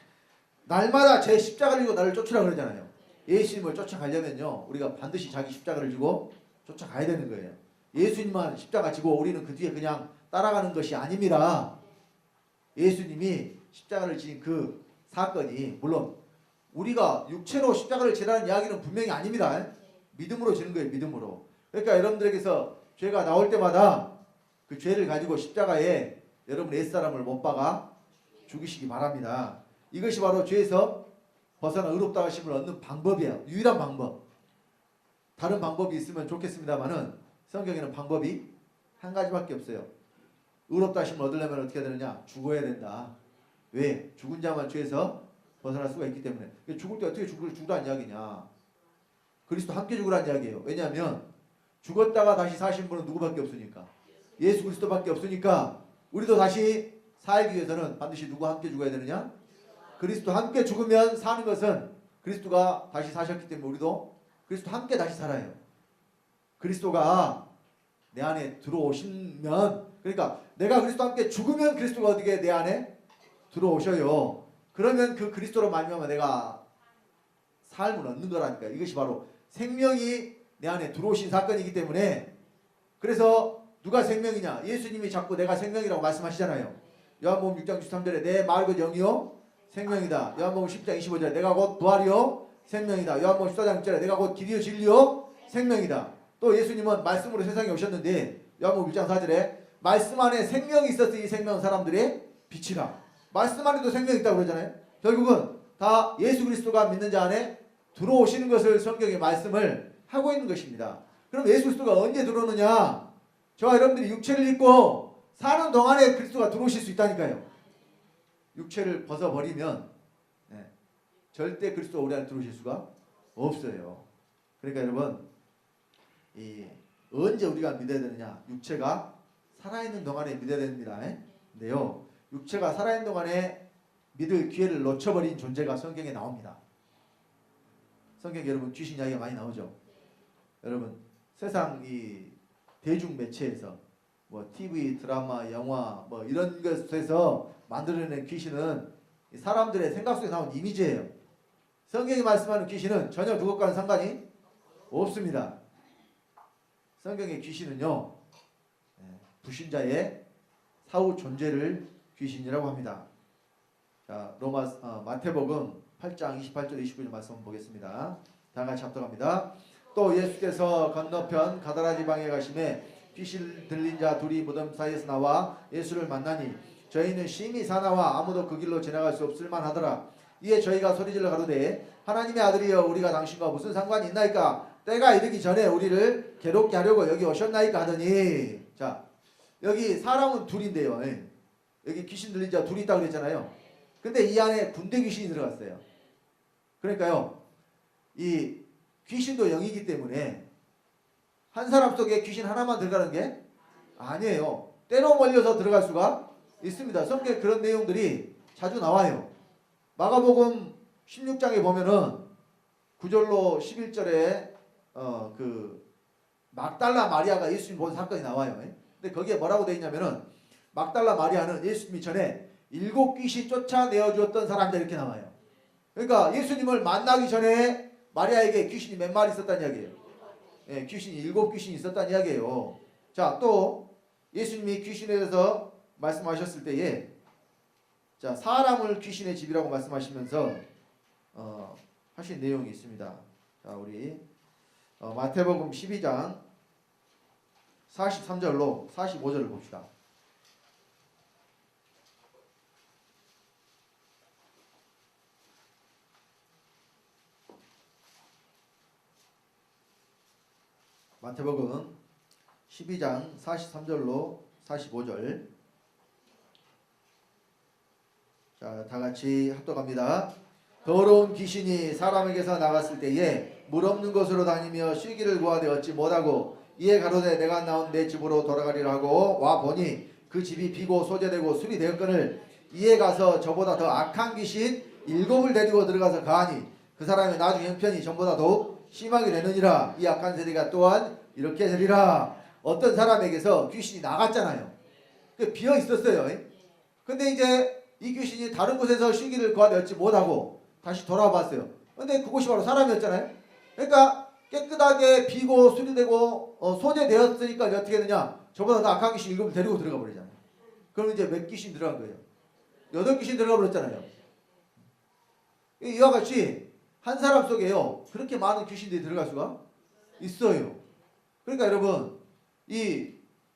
날마다 제 십자가를 지고 나를 쫓으라 그러잖아요. 예수님을 쫓아가려면요 우리가 반드시 자기 십자가를 지고 쫓아가야 되는 거예요. 예수님만 십자가 지고 우리는 그 뒤에 그냥 따라가는 것이 아닙니다. 예수님이 십자가를 지신 그 사건이 물론 우리가 육체로 십자가를 지라는 이야기는 분명히 아닙니다. 믿음으로 지는 거예요. 믿음으로. 그러니까 여러분들에게서 죄가 나올 때마다 그 죄를 가지고 십자가에 여러분 옛사람을 못 박아 죽이시기 바랍니다. 이것이 바로 죄에서 벗어나 의롭다 하심을 얻는 방법이에요. 유일한 방법. 다른 방법이 있으면 좋겠습니다만은 성경에는 방법이 한 가지밖에 없어요. 의롭다 하심을 얻으려면 어떻게 되느냐? 죽어야 된다. 왜? 죽은 자만 죄에서 벗어날 수가 있기 때문에. 죽을 때 어떻게 죽으라는 이야기냐? 그리스도 함께 죽으라는 이야기예요. 왜냐하면 죽었다가 다시 사신 분은 누구밖에 없으니까. 예수 그리스도밖에 없으니까 우리도 다시 살기 위해서는 반드시 누구와 함께 죽어야 되느냐? 그리스도 함께 죽으면 사는 것은 그리스도가 다시 사셨기 때문에 우리도 그리스도 함께 다시 살아요. 그리스도가 내 안에 들어오시면 그러니까 내가 그리스도 함께 죽으면 그리스도가 어떻게 내 안에 들어오셔요. 그러면 그 그리스도로 말미암아 내가 삶을 얻는 거라니까. 이것이 바로 생명이 내 안에 들어오신 사건이기 때문에 그래서 누가 생명이냐? 예수님이 자꾸 내가 생명이라고 말씀하시잖아요. 요한복음 6장 13절에 내 말은 영이요 생명이다. 요한복음 10장 25절에 내가 곧 부활이요 생명이다. 요한복음 14장 6절에 내가 곧 길이요 진리요 생명이다. 또 예수님은 말씀으로 세상에 오셨는데 요한복음 1장 4절에 말씀 안에 생명이 있었으니 이 생명은 사람들의 빛이라. 말씀 안에도 생명이 있다고 그러잖아요. 결국은 다 예수 그리스도가 믿는 자 안에 들어오시는 것을 성경의 말씀을 하고 있는 것입니다. 그럼 예수 그리스도가 언제 들어오느냐? 저와 여러분들이 육체를 입고 사는 동안에 그리스도가 들어오실 수 있다니까요. 육체를 벗어버리면 절대 그리스도가 우리 안에 들어오실 수가 없어요. 그러니까 여러분 언제 우리가 믿어야 되느냐? 육체가 살아있는 동안에 믿어야 됩니다. 근데요 육체가 살아있는 동안에 믿을 기회를 놓쳐버린 존재가 성경에 나옵니다. 성경에 여러분 귀신 이야기가 많이 나오죠. 여러분 세상 이 대중 매체에서 뭐 TV, 드라마, 영화 뭐 이런 것에서 만들어낸 귀신은 사람들의 생각 속에 나온 이미지예요. 성경이 말씀하는 귀신은 전혀 그것과는 상관이 없습니다. 성경의 귀신은요 불신자의 사후 존재를 귀신이라고 합니다. 자, 마태복음 8장 28절 29절 말씀 보겠습니다. 다 같이 합독합니다. 또 예수께서 건너편 가다라 지방에 가심에 귀신 들린 자 둘이 무덤 사이에서 나와 예수를 만나니 저희는 심히 사나와 아무도 그 길로 지나갈 수 없을 만하더라. 이에 저희가 소리질러 가로되 하나님의 아들이여 우리가 당신과 무슨 상관이 있나이까? 때가 이르기 전에 우리를 괴롭게 하려고 여기 오셨나이까 하더니. 자, 여기 사람은 둘인데요. 여기 귀신 들린 자 둘이 있다고 그랬잖아요. 근데 이 안에 군대 귀신이 들어갔어요. 그러니까요 이 귀신도 영이기 때문에 한 사람 속에 귀신 하나만 들어가는 게 아니에요. 때로 몰려서 들어갈 수가 있습니다. 성경에 그런 내용들이 자주 나와요. 마가복음 16장에 보면은 9절로 11절에 그 막달라 마리아가 예수님 본 사건이 나와요. 근데 거기에 뭐라고 되어 있냐면은 막달라 마리아는 예수님이 전에 7 귀신 쫓아내어 주었던 사람이다 이렇게 나와요. 그러니까 예수님을 만나기 전에 마리아에게 귀신이 몇 마리 있었다는 이야기예요. 귀신이 7 귀신이 있었다는 이야기예요. 자, 또 예수님이 귀신에 대해서 말씀하셨을 때에 자, 사람을 귀신의 집이라고 말씀하시면서 하신 내용이 있습니다. 자, 우리 마태복음 12장 43절로 45절을 봅시다. 마태복음 12장 43절로 45절. 자, 다 같이 합독합니다. 더러운 귀신이 사람에게서 나갔을 때에 물 없는 곳으로 다니며 쉬기를 구하되 얻지 못하고 이에 가로되 내가 나온 내 집으로 돌아가리라 하고 와 보니 그 집이 비고 소재되고 술이 되었거늘 이에 가서 저보다 더 악한 귀신 7을 데리고 들어가서 가하니 그 사람의 나중 형편이 전보다 더욱 심하게 되느니라. 이 악한 세대가 또한 이렇게 되리라. 어떤 사람에게서 귀신이 나갔잖아요. 비어 있었어요. 근데 이제 이 귀신이 다른 곳에서 쉬기를 구하되 얻지 못하고 다시 돌아왔어요. 근데 그곳이 바로 사람이었잖아요. 그러니까 깨끗하게 비고 수리되고 소재되었으니까 어떻게 되냐? 저보다 더 악한 귀신 7을 데리고 들어가 버리잖아요. 그럼 이제 몇 귀신 들어간 거예요? 8귀신 들어가 버렸잖아요. 이와 같이 한 사람 속에요 그렇게 많은 귀신들이 들어갈 수가 있어요. 그러니까 여러분 이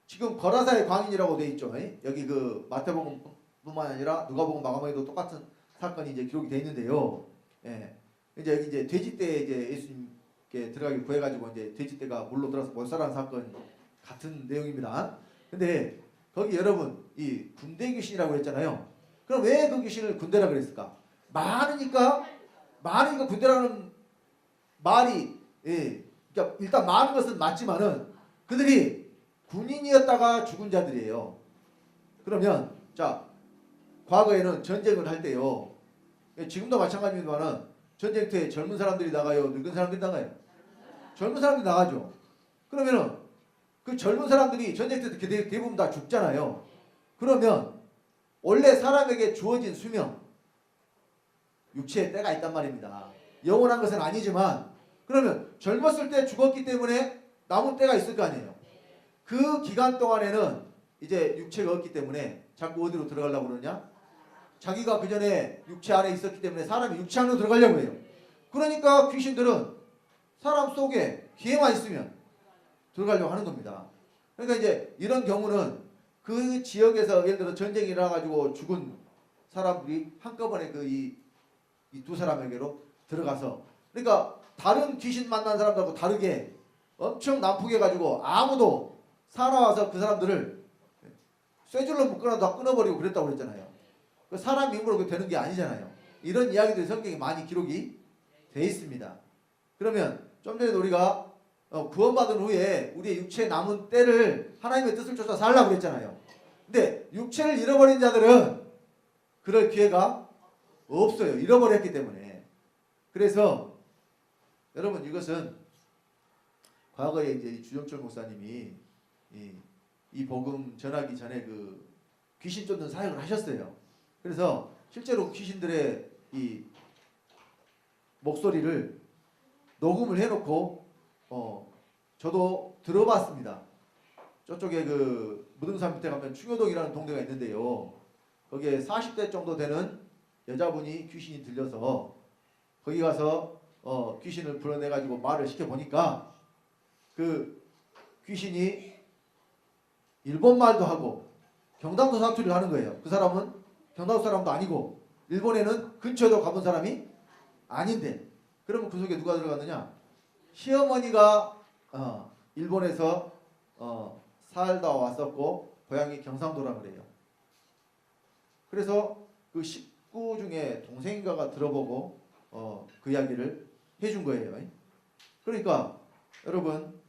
지금 거라사의 광인이라고 돼 있죠. 여기 그 마태복음뿐만 아니라 누가복음, 마가복음에도 똑같은 사건이 이제 기록이 돼 있는데요. 예. 이제 여기 이제 돼지떼 이제 예수님께 들어가기 구해가지고 이제 돼지떼가 물로 들어서 몰살한 사건 같은 내용입니다. 근데 거기 여러분 이 군대 귀신이라고 했잖아요. 그럼 왜 그 귀신을 군대라 그랬을까? 많으니까 군대라는 말이 그러니까 일단 많은 것은 맞지만은 그들이 군인이었다가 죽은 자들이에요. 그러면 자 과거에는 전쟁을 할 때요. 지금도 마찬가지입니다만 전쟁터에 젊은 사람들이 나가요, 늙은 사람들이 나가요? 젊은 사람들이 나가죠. 그러면은 그 젊은 사람들이 전쟁터 때 대부분 다 죽잖아요. 그러면 원래 사람에게 주어진 수명, 육체의 때가 있단 말입니다. 영원한 것은 아니지만 그러면 젊었을 때 죽었기 때문에 남은 때가 있을 거 아니에요. 그 기간 동안에는 이제 육체가 없기 때문에 자꾸 어디로 들어가려고 그러냐? 자기가 그 전에 육체 안에 있었기 때문에 사람이 육체 안으로 들어가려고 해요. 그러니까 귀신들은 사람 속에 기회만 있으면 들어가려고 하는 겁니다. 그러니까 이제 이런 경우는 그 지역에서 예를 들어 전쟁이 일어나가지고 죽은 사람들이 한꺼번에 그 이 두 사람에게로 들어가서 그러니까 다른 귀신 만난 사람들하고 다르게 엄청 난폭해가지고 아무도 살아와서 그 사람들을 쇠줄로 묶어놔도 다 끊어버리고 그랬다고 그랬잖아요. 그 사람 힘으로 되는 게 아니잖아요. 이런 이야기들이 성경에 많이 기록이 돼 있습니다. 그러면 좀 전에 우리가 구원받은 후에 우리의 육체에 남은 때를 하나님의 뜻을 쫓아 살라고 그랬잖아요. 근데 육체를 잃어버린 자들은 그럴 기회가 없어요. 잃어버렸기 때문에. 그래서 여러분 이것은 과거에 이제 주정철 목사님이 이 복음 전하기 전에 그 귀신 쫓는 사역을 하셨어요. 그래서 실제로 귀신들의 이 목소리를 녹음을 해놓고 저도 들어봤습니다. 저쪽에 그 무등산 밑에 가면 충효동이라는 동네가 있는데요. 거기에 40대 정도 되는 여자분이 귀신이 들려서 거기 가서 귀신을 불러내가지고 말을 시켜보니까 그 귀신이 일본 말도 하고 경상도 사투리를 하는 거예요. 그 사람은 경상도 사람도 아니고 일본에는 근처에도 가본 사람이 아닌데 그러면 그 속에 누가 들어갔느냐? 시어머니가 일본에서 살다 왔었고 고향이 경상도라 그래요. 그래서 그 식구 중에 동생인가가 들어보고 그 이야기를 해준 거예요. 그러니까 여러분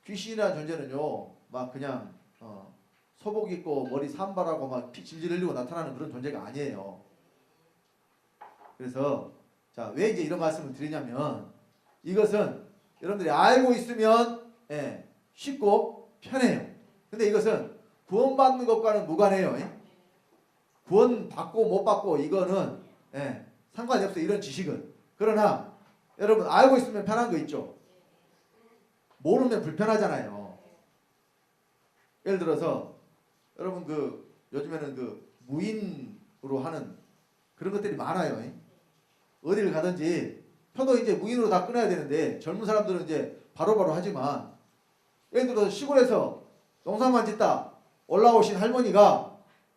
귀신이라는 존재는요 막 그냥 소복 입고 머리 산발하고 막 피 질질 흘리고 나타나는 그런 존재가 아니에요. 그래서 자, 왜 이제 이런 말씀을 드리냐면 이것은 여러분들이 알고 있으면 쉽고 편해요. 근데 이것은 구원받는 것과는 무관해요. 구원 받고 못 받고 이거는 상관이 없어요. 이런 지식은. 그러나 여러분 알고 있으면 편한 거 있죠. 모르면 불편하잖아요. 예를 들어서 여러분 그 요즘에는 그 무인으로 하는 그런 것들이 많아요. 어디를 가든지 표도 이제 무인으로 다 끊어야 되는데 젊은 사람들은 이제 바로바로 하지만 예를 들어서 시골에서 농사만 짓다 올라오신 할머니가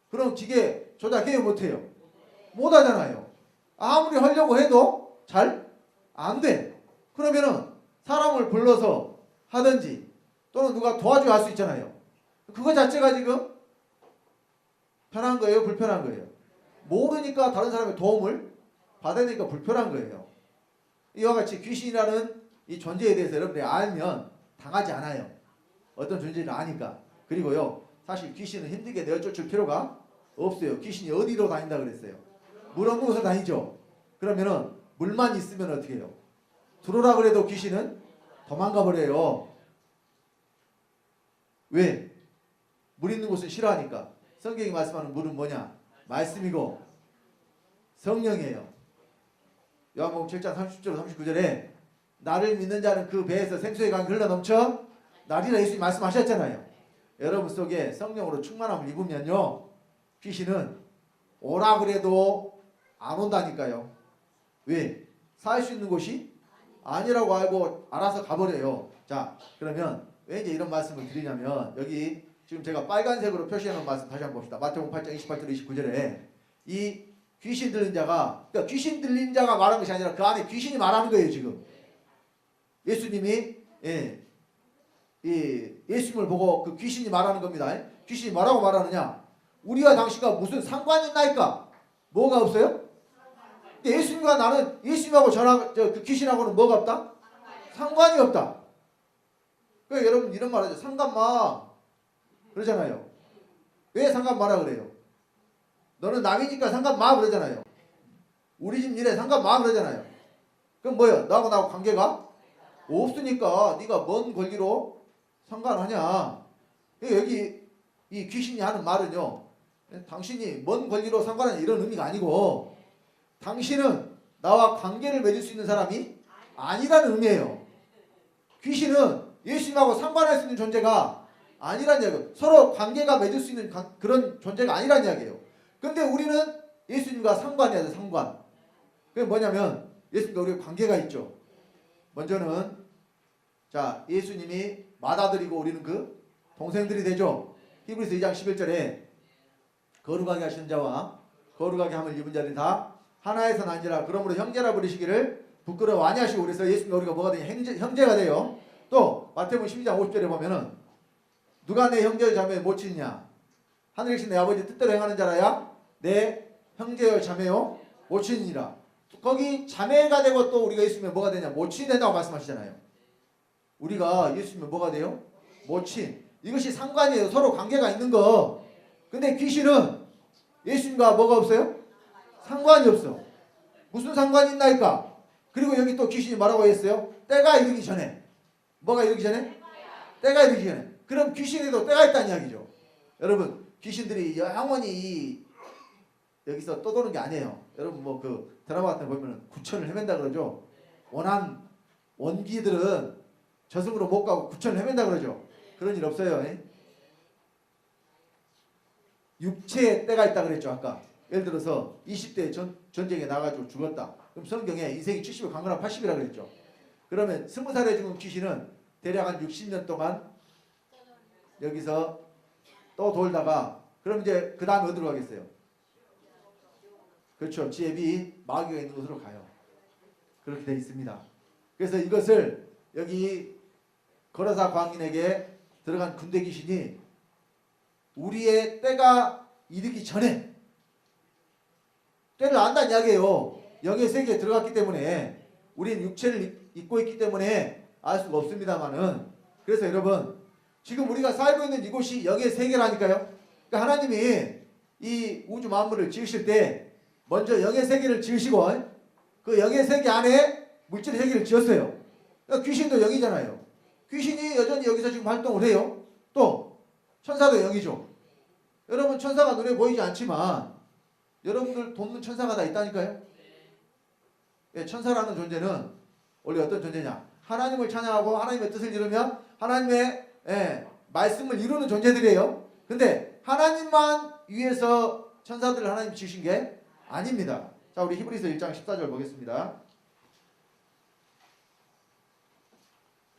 그럼 기계 조작해요 못해요? 못하잖아요. 아무리 하려고 해도 잘 안 돼. 그러면은 사람을 불러서 하든지 또는 누가 도와줘야 할 수 있잖아요. 그거 자체가 지금 편한 거예요? 불편한 거예요? 모르니까 다른 사람의 도움을 받아야 되니까 불편한 거예요. 이와 같이 귀신이라는 이 존재에 대해서 여러분들이 알면 당하지 않아요. 어떤 존재를 아니까. 그리고요, 사실 귀신은 힘들게 내어쫓을 필요가 없어요. 귀신이 어디로 다닌다 그랬어요? 물 없는 곳을 다니죠. 그러면은 물만 있으면 어떻게 해요? 들어오라 그래도 귀신은 도망가 버려요. 왜? 물 있는 곳은 싫어하니까. 성경이 말씀하는 물은 뭐냐? 말씀이고 성령이에요. 요한복음 7장 30절 39절에 나를 믿는 자는 그 배에서 생수의 강이 흘러넘쳐 나리라 예수님 말씀하셨잖아요. 여러분 속에 성령으로 충만함을 입으면요, 귀신은 오라 그래도 안 온다니까요. 왜? 살 수 있는 곳이 아니라고 알고 알아서 가버려요. 자, 그러면 왜 이제 이런 말씀을 드리냐면, 여기 지금 제가 빨간색으로 표시해 놓은 말씀 다시 한번 봅시다. 마태복음 8장 28절 29절에 이 귀신 들린 자가, 그러니까 귀신 들린 자가 말하는 것이 아니라 그 안에 귀신이 말하는 거예요. 지금 예수님이 예수님을 보고 그 귀신이 말하는 겁니다. 귀신이 뭐라고 말하느냐? 우리와 당신과 무슨 상관이 있나이까? 뭐가 없어요? 근데 예수님과 나는, 예수님하고 그 귀신하고는 뭐가 없다? 상관이 없다. 그러니까 여러분 이런 말 하죠. 상관마 그러잖아요. 왜 상관마라 그래요? 너는 남이니까 상관마 그러잖아요. 우리 집 일에 상관마 그러잖아요. 그럼 뭐예요? 나하고 관계가 없으니까 네가 뭔 권리로 상관하냐? 여기 이 귀신이 하는 말은요, 당신이 뭔 권리로 상관하냐 이런 의미가 아니고, 당신은 나와 관계를 맺을 수 있는 사람이 아니라는 의미예요. 귀신은 예수님하고 상관할 수 있는 존재가 아니란 이야기예요. 서로 관계가 맺을 수 있는 그런 존재가 아니란 이야기예요. 근데 우리는 예수님과 상관해야 돼. 상관. 그게 뭐냐면 예수님과 우리가 관계가 있죠. 먼저는 자, 예수님이 맏아들이고 우리는 그 동생들이 되죠. 히브리서 2장 11절에 거룩하게 하시는 자와 거룩하게 함을 입은 자들이 다 하나에서 난지라. 그러므로 형제라 부르시기를 부끄러워 아니하시고. 그래서 예수님과 우리가 뭐가 되냐? 형제가 돼요. 또 마태복음 12장 50절에 보면은 누가 내 형제의 자매의 모친이냐? 하늘에 계신 내 아버지 뜻대로 행하는 자라야 내 형제여 자매요 모친이라. 거기 자매가 되고 또 우리가 예수님의 뭐가 되냐? 모친이 된다고 말씀하시잖아요. 우리가 예수님의 뭐가 돼요? 모친. 이것이 상관이에요. 서로 관계가 있는 거. 근데 귀신은 예수님과 뭐가 없어요? 상관이 없어. 무슨 상관이 있나이까? 그리고 여기 또 귀신이 뭐라고 했어요? 때가 이르기 전에. 뭐가 이르기 전에? 때가 이르기 전에. 그럼 귀신에도 때가 있다는 이야기죠. 여러분, 귀신들이 영원히 여기서 떠도는 게 아니에요. 여러분 뭐 그 드라마 같은 거 보면 구천을 헤맨다 그러죠. 원기들은 저승으로 못 가고 구천을 헤맨다 그러죠. 그런 일 없어요. 육체의 때가 있다 그랬죠. 아까 예를 들어서 20대 전쟁에 나가지고 죽었다. 그럼 성경에 인생이 70을 강건한 80이라 그랬죠. 그러면 20살에 죽은 귀신은 대략 한 60년 동안 여기서 또 돌다가, 그럼 이제 그 다음에 어디로 가겠어요? 그렇죠. 지혜비 마귀가 있는 곳으로 가요. 그렇게 되어 있습니다. 그래서 이것을 여기 거라사 광인에게 들어간 군대 귀신이 우리의 때가 이르기 전에 때를 안다는 이야기예요. 영의 세계에 들어갔기 때문에, 우리는 육체를 입고 있기 때문에 알 수가 없습니다만은, 그래서 여러분 지금 우리가 살고 있는 이곳이 영의 세계라니까요. 그러니까 하나님이 이 우주 만물을 지으실 때 먼저 영의 세계를 지으시고 그 영의 세계 안에 물질의 세계를 지었어요. 그러니까 귀신도 영이잖아요. 귀신이 여전히 여기서 지금 활동을 해요. 또 천사도 영이죠. 여러분 천사가 눈에 보이지 않지만 여러분들 돕는 천사가 다 있다니까요. 예, 천사라는 존재는 원래 어떤 존재냐? 하나님을 찬양하고 하나님의 뜻을 이루며 하나님의 말씀을 이루는 존재들이에요. 근데 하나님만 위해서 천사들을 하나님 지으신 게 아닙니다. 자, 우리 히브리서 1장 14절 보겠습니다.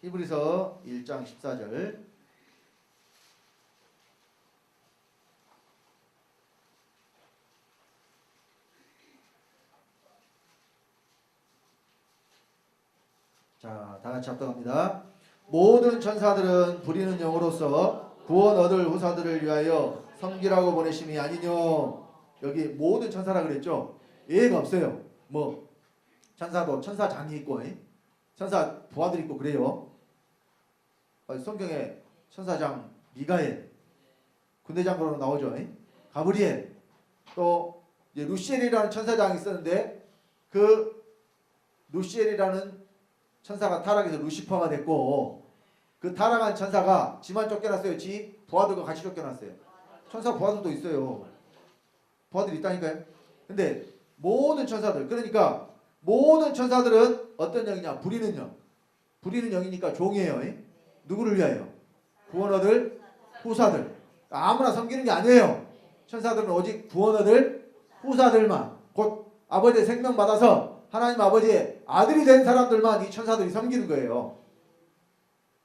히브리서 1장 14절. 자, 다 같이 합독합니다. 모든 천사들은 부리는 영으로서 구원 얻을 후사들을 위하여 섬기라고 보내심이 아니뇨. 여기 모든 천사라 그랬죠. 예가 없어요. 뭐 천사도 천사장이 있고 천사 부하들 있고 그래요. 성경에 천사장 미가엘 군대장으로 나오죠. 가브리엘 또 이제 루시엘이라는 천사장이 있었는데 그 루시엘이라는 천사가 타락해서 루시퍼가 됐고 그 타락한 천사가 지만 쫓겨났어요. 지 부하들과 같이 쫓겨났어요. 천사 부하들도 있어요. 부하들이 있다니까요. 근데 모든 천사들 그러니까 모든 천사들은 어떤 영이냐? 부리는 영. 부리는 영이니까 종이에요. 누구를 위하여? 구원 얻을 후사들. 아무나 섬기는 게 아니에요. 천사들은 오직 구원 얻을 후사들만 곧 아버지의 생명 받아서 하나님 아버지의 아들이 된 사람들만 이 천사들이 섬기는 거예요.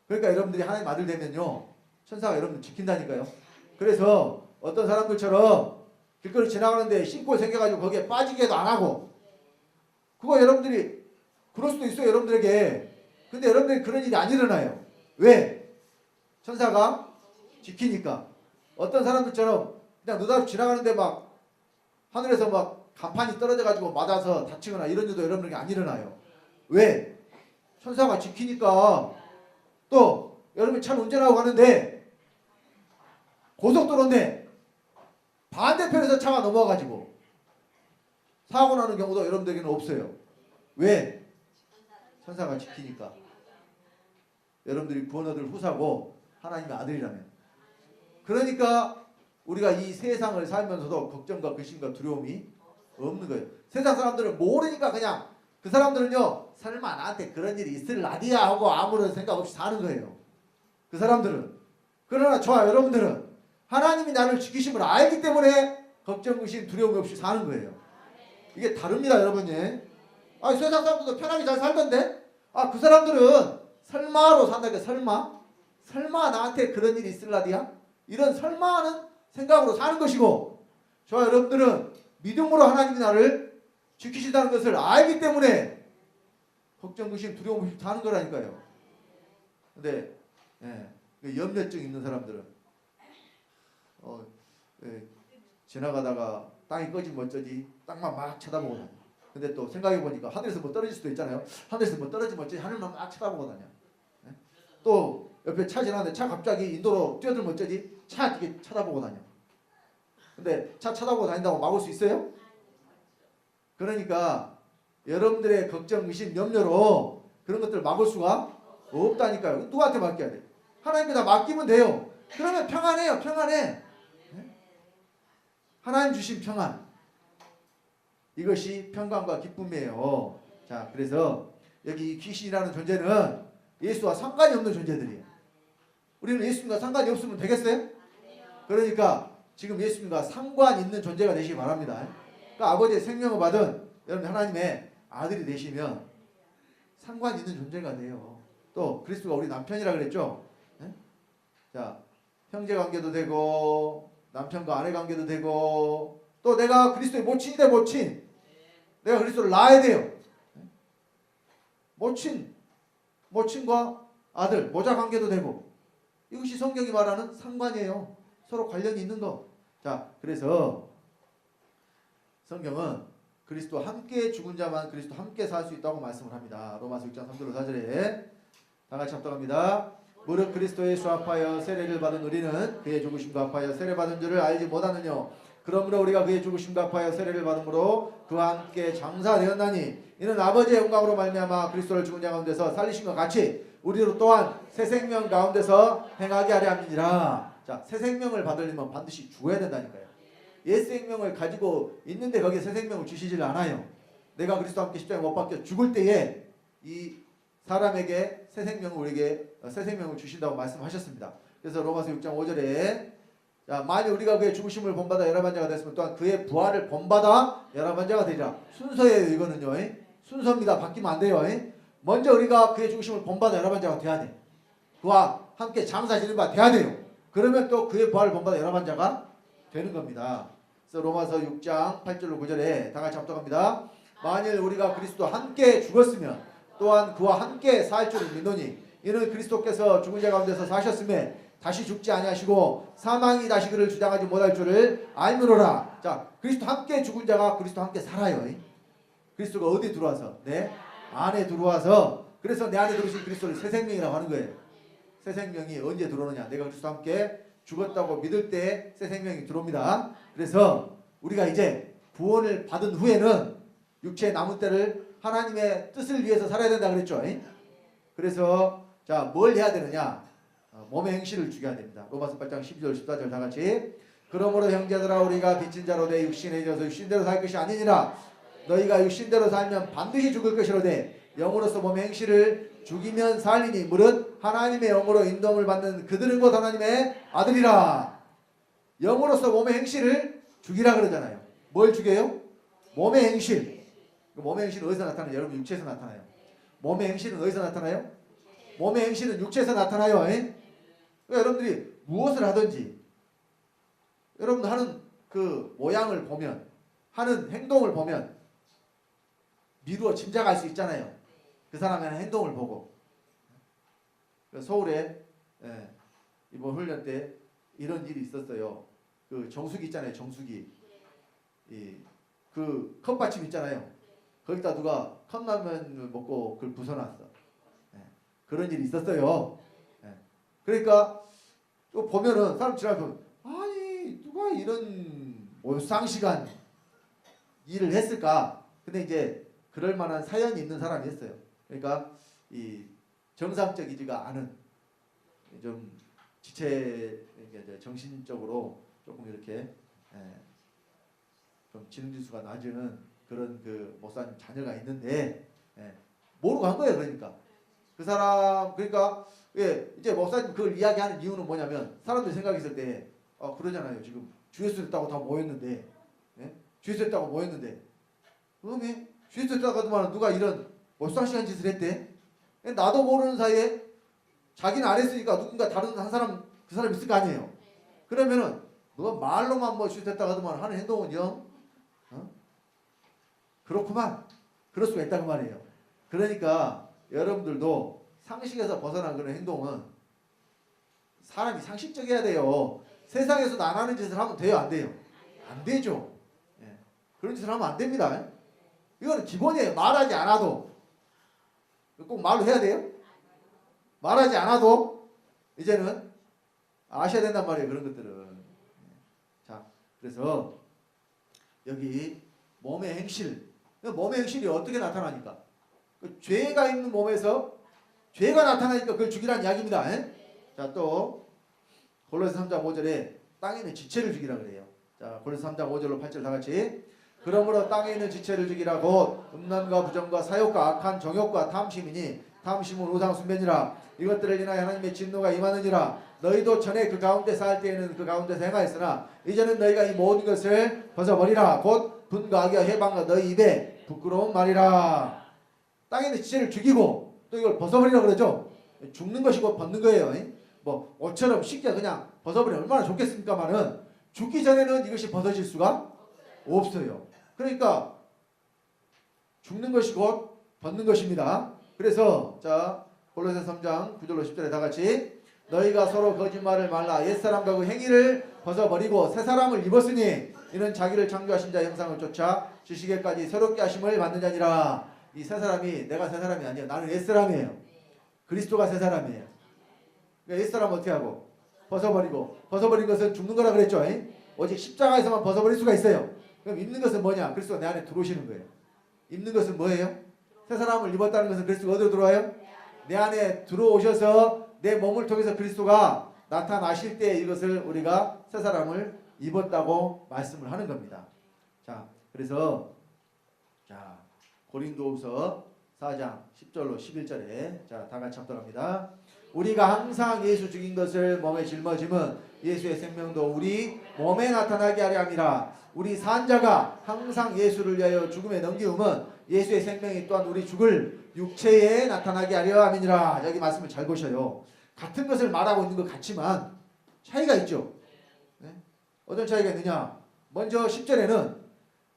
그러니까 여러분들이 하나님 아들 되면요 천사가 여러분들 지킨다니까요. 그래서 어떤 사람들처럼 길거리 지나가는데 신골 생겨가지고 거기에 빠지게도 안 하고 그거 여러분들이 그럴 수도 있어요. 여러분들에게. 근데 여러분들이 그런 일이 안 일어나요. 왜? 천사가 지키니까. 어떤 사람들처럼 그냥 느닷없이 지나가는데 막 하늘에서 막 간판이 떨어져가지고 맞아서 다치거나 이런 일도 여러분에게 안 일어나요. 왜? 천사가 지키니까. 또 여러분이 차를 운전하고 가는데 고속도로인데 반대편에서 차가 넘어와가지고 사고 나는 경우도 여러분들에게는 없어요. 왜? 천사가 지키니까. 여러분들이 구원 얻을 후사고 하나님의 아들이라면. 그러니까 우리가 이 세상을 살면서도 걱정과 근심과 두려움이 없는 거예요. 세상 사람들은 모르니까 그냥 그 사람들은요 설마 나한테 그런 일이 있을 라디야 하고 아무런 생각 없이 사는 거예요. 그 사람들은. 그러나 저와 여러분들은 하나님이 나를 지키심을 알기 때문에 걱정, 근심, 두려움 없이 사는 거예요. 이게 다릅니다, 여러분이. 세상 사람들도 편하게 잘 살던데? 그 사람들은 설마로 산다니까. 설마 나한테 그런 일이 있을라디야? 이런 설마하는 생각으로 사는 것이고 저와 여러분들은 믿음으로 하나님이 나를 지키신다는 것을 알기 때문에 걱정, 근심, 두려움 없이 사는 거라니까요. 근데 염려증 있는 사람들은 지나가다가 땅이 꺼지면 어쩌지? 땅만 막 쳐다보고 다녀. 근데 또 생각해보니까 하늘에서 뭐 떨어질 수도 있잖아요. 하늘에서 뭐 떨어지면 어쩌지? 하늘만 막 쳐다보고 다녀. 또 옆에 차 지나는데 차 갑자기 인도로 뛰어들면 어쩌지? 차 이렇게 쳐다보고 다녀. 근데 차 쳐다보고 다닌다고 막을 수 있어요? 그러니까 여러분들의 걱정, 의심, 염려로 그런 것들을 막을 수가 없다니까요. 누구한테 맡겨야 돼? 하나님께 다 맡기면 돼요. 그러면 평안해요. 평안해. 하나님 주신 평안. 이것이 평강과 기쁨이에요. 자, 그래서 여기 귀신이라는 존재는 예수와 상관이 없는 존재들이에요. 우리는 예수님과 상관이 없으면 되겠어요? 그러니까 지금 예수님과 상관 있는 존재가 되시기 바랍니다. 그러니까 아버지의 생명을 받은 여러분 하나님의 아들이 되시면 상관 있는 존재가 돼요. 또 그리스도가 우리 남편이라 그랬죠? 자, 형제 관계도 되고 남편과 아내 관계도 되고 또 내가 그리스도의 모친인데 모친. 내가 그리스도를 낳아야 돼요. 모친과 아들, 모자 관계도 되고 이것이 성경이 말하는 상관이에요. 서로 관련이 있는 거. 자, 그래서 성경은 그리스도와 함께 죽은 자만 그리스도 함께 살 수 있다고 말씀을 합니다. 로마서 6장 3절로 4절에 다 같이 합독합니다. 무릇 그리스도 예수 합하여 세례를 받은 우리는 그의 죽으심과 합하여 세례받은 줄을 알지 못하느냐. 그러므로 우리가 그의 죽으심과 합하여 세례를 받음으로 그와 함께 장사되었나니 이는 아버지의 영광으로 말미암아 그리스도를 죽은 자 가운데서 살리신 것 같이 우리로 또한 새 생명 가운데서 행하게 하려 함이니라. 자, 새 생명을 받으려면 반드시 죽어야 된다니까요. 옛 생명을 가지고 있는데 거기에 새 생명을 주시질 않아요. 내가 그리스도와 함께 십자가에 못 박혀 죽을 때에 이 사람에게 새 생명을 우리에게 새 생명을 주신다고 말씀하셨습니다. 그래서 로마서 6장 5절에 자, 만일 우리가 그의 죽으심을 본받아 열합한 자가 됐으면 또한 그의 부활을 본받아 열합한 자가 되리라. 순서예요. 이거는요. 순서입니다. 바뀌면 안 돼요. 먼저 우리가 그의 죽으심을 본받아 열합한 자가 돼야 돼. 그와 함께 장사 지는 바 돼야 돼요. 그러면 또 그의 부활을 본받아 열합한 자가 되는 겁니다. 그래서 로마서 6장 8절로 9절에 다 같이 합독합니다. 만일 우리가 그리스도와 함께 죽었으면 또한 그와 함께 살 줄을 믿노니 이는 그리스도께서 죽은 자 가운데서 사셨음에 다시 죽지 아니하시고 사망이 다시 그를 주장하지 못할 줄을 알므로라. 자, 그리스도 함께 죽은 자가 그리스도 함께 살아요. 그리스도가 어디 들어와서? 내 안에 들어와서. 그래서 내 안에 들어오신 그리스도를 새 생명이라고 하는 거예요. 새 생명이 언제 들어오느냐? 내가 그리스도와 함께 죽었다고 믿을 때 새 생명이 들어옵니다. 그래서 우리가 이제 구원을 받은 후에는 육체의 남은 때를 하나님의 뜻을 위해서 살아야 된다 그랬죠. 그래서 자, 뭘 해야 되느냐? 몸의 행실을 죽여야 됩니다. 로마서 8장 12절 14절 다 같이. 그러므로 형제들아 우리가 빚진 자로 내 육신에 져서 육신대로 살 것이 아니니라. 너희가 육신대로 살면 반드시 죽을 것이로되 영으로서 몸의 행실을 죽이면 살리니 무릇 하나님의 영으로 인도함을 받는 그들은 곧 하나님의 아들이라. 영으로서 몸의 행실을 죽이라 그러잖아요. 뭘 죽여요? 몸의 행실. 몸의 행실은 어디서 나타나요? 여러분 육체에서 나타나요. 몸의 행실은 어디서 나타나요? 몸의 행실은 육체에서 나타나요. 그러니까 여러분들이 무엇을 하든지 여러분 하는 그 모양을 보면, 하는 행동을 보면 미루어 짐작할 수 있잖아요. 그 사람의 하는 행동을 보고. 서울에 이번 훈련 때 이런 일이 있었어요. 그 정수기 있잖아요. 정수기. 그 컵받침 있잖아요. 거기다 누가 컵라면 먹고 그걸 부숴놨어. 그런 일이 있었어요. 그러니까 또 보면은 사람 지나가면 아니 누가 이런 쌍시간 일을 했을까? 근데 이제 그럴 만한 사연이 있는 사람이었어요. 그러니까 이 정상적이지가 않은 좀 지체 정신적으로 조금 이렇게 좀 지능지수가 낮은 그런 그 목사님 자녀가 있는데 모르고 한 거예요. 그러니까 그 사람 그러니까 이제 목사님 그걸 이야기하는 이유는 뭐냐면 사람들이 생각했을 때 그러잖아요. 지금 주예수 됐다고 다 모였는데 주예수 됐다고 모였는데 그러면 주예수 됐다고 하더만 누가 이런 몰상식한 짓을 했대? 나도 모르는 사이에 자기는 안 했으니까 누군가 다른 한 사람 그 사람 있을 거 아니에요. 그러면은 누가 말로만 뭐 주예수 됐다고 하더만 하는 행동은 영 그렇구만. 그럴 수가 있다고 말이에요. 그러니까 여러분들도 상식에서 벗어난 그런 행동은 사람이 상식적이어야 돼요. 세상에서도 안 하는 짓을 하면 돼요? 안 돼요? 안 되죠. 그런 짓을 하면 안 됩니다. 이거는 기본이에요. 말하지 않아도. 꼭 말로 해야 돼요? 말하지 않아도 이제는 아셔야 된단 말이에요. 그런 것들은. 자, 그래서 여기 몸의 행실. 몸의 행실이 어떻게 나타나니까? 죄가 있는 몸에서 죄가 나타나니까 그걸 죽이라는 이야기입니다. 자, 또 골로새 3장 5절에 땅에 있는 지체를 죽이라 그래요. 자, 골로새 3장 5절로 8절 다 같이. 그러므로 땅에 있는 지체를 죽이라 곧 음란과 부정과 사욕과 악한 정욕과 탐심이니 탐심은 우상 숭배니라. 이것들을 인하여 하나님의 진노가 임하느니라. 너희도 전에 그 가운데 살 때에는 그 가운데서 행하였으나 이제는 너희가 이 모든 것을 벗어버리라. 곧 분과 악과 해방과 너희 입에 부끄러운 말이라. 땅에 있는 지체를 죽이고 또 이걸 벗어버리라 그러죠. 죽는 것이고 벗는 거예요. 뭐 옷처럼 쉽게 그냥 벗어버리면 얼마나 좋겠습니까마는 죽기 전에는 이것이 벗어질 수가 없어요. 그러니까 죽는 것이 곧 벗는 것입니다. 그래서 자 골로새 3장 9절로 10절에 다 같이 너희가 서로 거짓말을 말라 옛사람과 그 행위를 벗어버리고 새 사람을 입었으니 이는 자기를 창조하신 자의 형상을 쫓아 지식에까지 새롭게 하심을 받는 자니라. 이 새 사람이 내가 새 사람이 아니에요. 나는 옛사람이에요. 그리스도가 새 사람이에요. 그러니까 옛사람 어떻게 하고? 벗어버리고. 벗어버린 것은 죽는 거라 그랬죠. 오직 십자가에서만 벗어버릴 수가 있어요. 그럼 입는 것은 뭐냐? 그리스도가 내 안에 들어오시는 거예요. 입는 것은 뭐예요? 새 사람을 입었다는 것은 그리스도가 어디로 들어와요? 내 안에 들어오셔서 내 몸을 통해서 그리스도가 나타나실 때 이것을 우리가 새 사람을 입었다고 말씀을 하는 겁니다. 자, 그래서 자 고린도후서 4장 10절로 11절에 자 다 같이 합독합니다. 우리가 항상 예수 죽인 것을 몸에 짊어짐은 예수의 생명도 우리 몸에 나타나게 하려 함이라. 우리 산 자가 항상 예수를 위하여 죽음에 넘기움은 예수의 생명이 또한 우리 죽을 육체에 나타나게 하려 함이니라. 여기 말씀을 잘 보셔요. 같은 것을 말하고 있는 것 같지만 차이가 있죠. 네? 어떤 차이가 있느냐? 먼저 10절에는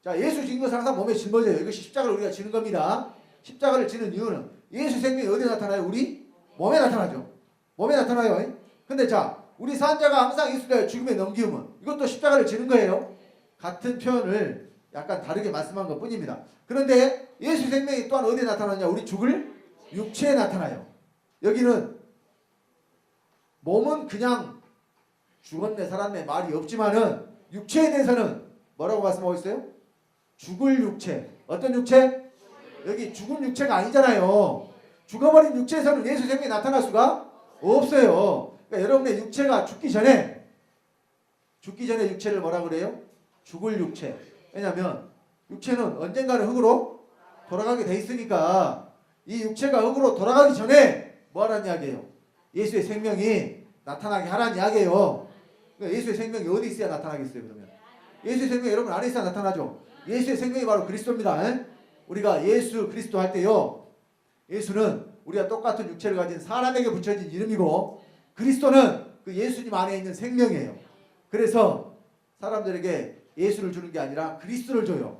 자 예수 죽인 것을 항상 몸에 짊어져요. 이것이 십자가를 우리가 지는 겁니다. 십자가를 지는 이유는 예수 생명이 어디에 나타나요? 우리 몸에 나타나죠. 몸에 나타나요. 근데 자 우리 산 자가 항상 예수를 죽음에 넘기우면 이것도 십자가를 지는 거예요. 같은 표현을 약간 다르게 말씀한 것 뿐입니다. 그런데 예수 생명이 또한 어디에 나타나냐? 우리 죽을 육체에 나타나요. 여기는 몸은 그냥 죽었네 살았네 말이 없지만은 육체에 대해서는 뭐라고 말씀하고 있어요? 죽을 육체. 어떤 육체? 여기 죽은 육체가 아니잖아요. 죽어버린 육체에서는 예수 생명이 나타날 수가 없어요. 그러니까 여러분의 육체가 죽기 전에 육체를 뭐라 그래요? 죽을 육체. 왜냐하면 육체는 언젠가는 흑으로 돌아가게 돼 있으니까 이 육체가 흑으로 돌아가기 전에 뭐 하라는 이야기예요? 예수의 생명이 나타나게 하라는 이야기예요. 그러니까 예수의 생명이 어디 있어야 나타나겠어요? 그러면 예수의 생명이 여러분 안에 있어야 나타나죠. 예수의 생명이 바로 그리스도입니다. 에? 우리가 예수 그리스도 할 때요, 예수는 우리가 똑같은 육체를 가진 사람에게 붙여진 이름이고 그리스도는 그 예수님 안에 있는 생명이에요. 그래서 사람들에게 예수를 주는 게 아니라 그리스도를 줘요.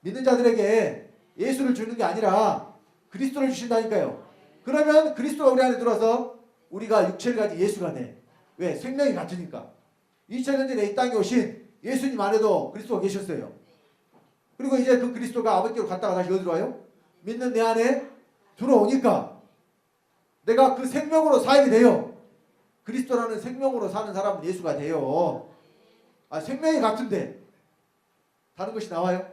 믿는 자들에게 예수를 주는 게 아니라 그리스도를 주신다니까요. 그러면 그리스도가 우리 안에 들어와서 우리가 육체를 가진 예수가 돼. 왜? 생명이 같으니까. 2000년 전에 이 땅에 오신 예수님 안에도 그리스도가 계셨어요. 그리고 이제 그 그리스도가 아버지로 갔다가 다시 어디로 와요? 믿는 내 안에 들어오니까 내가 그 생명으로 살게 돼요. 그리스도라는 생명으로 사는 사람은 예수가 돼요. 아, 생명이 같은데 다른 것이 나와요?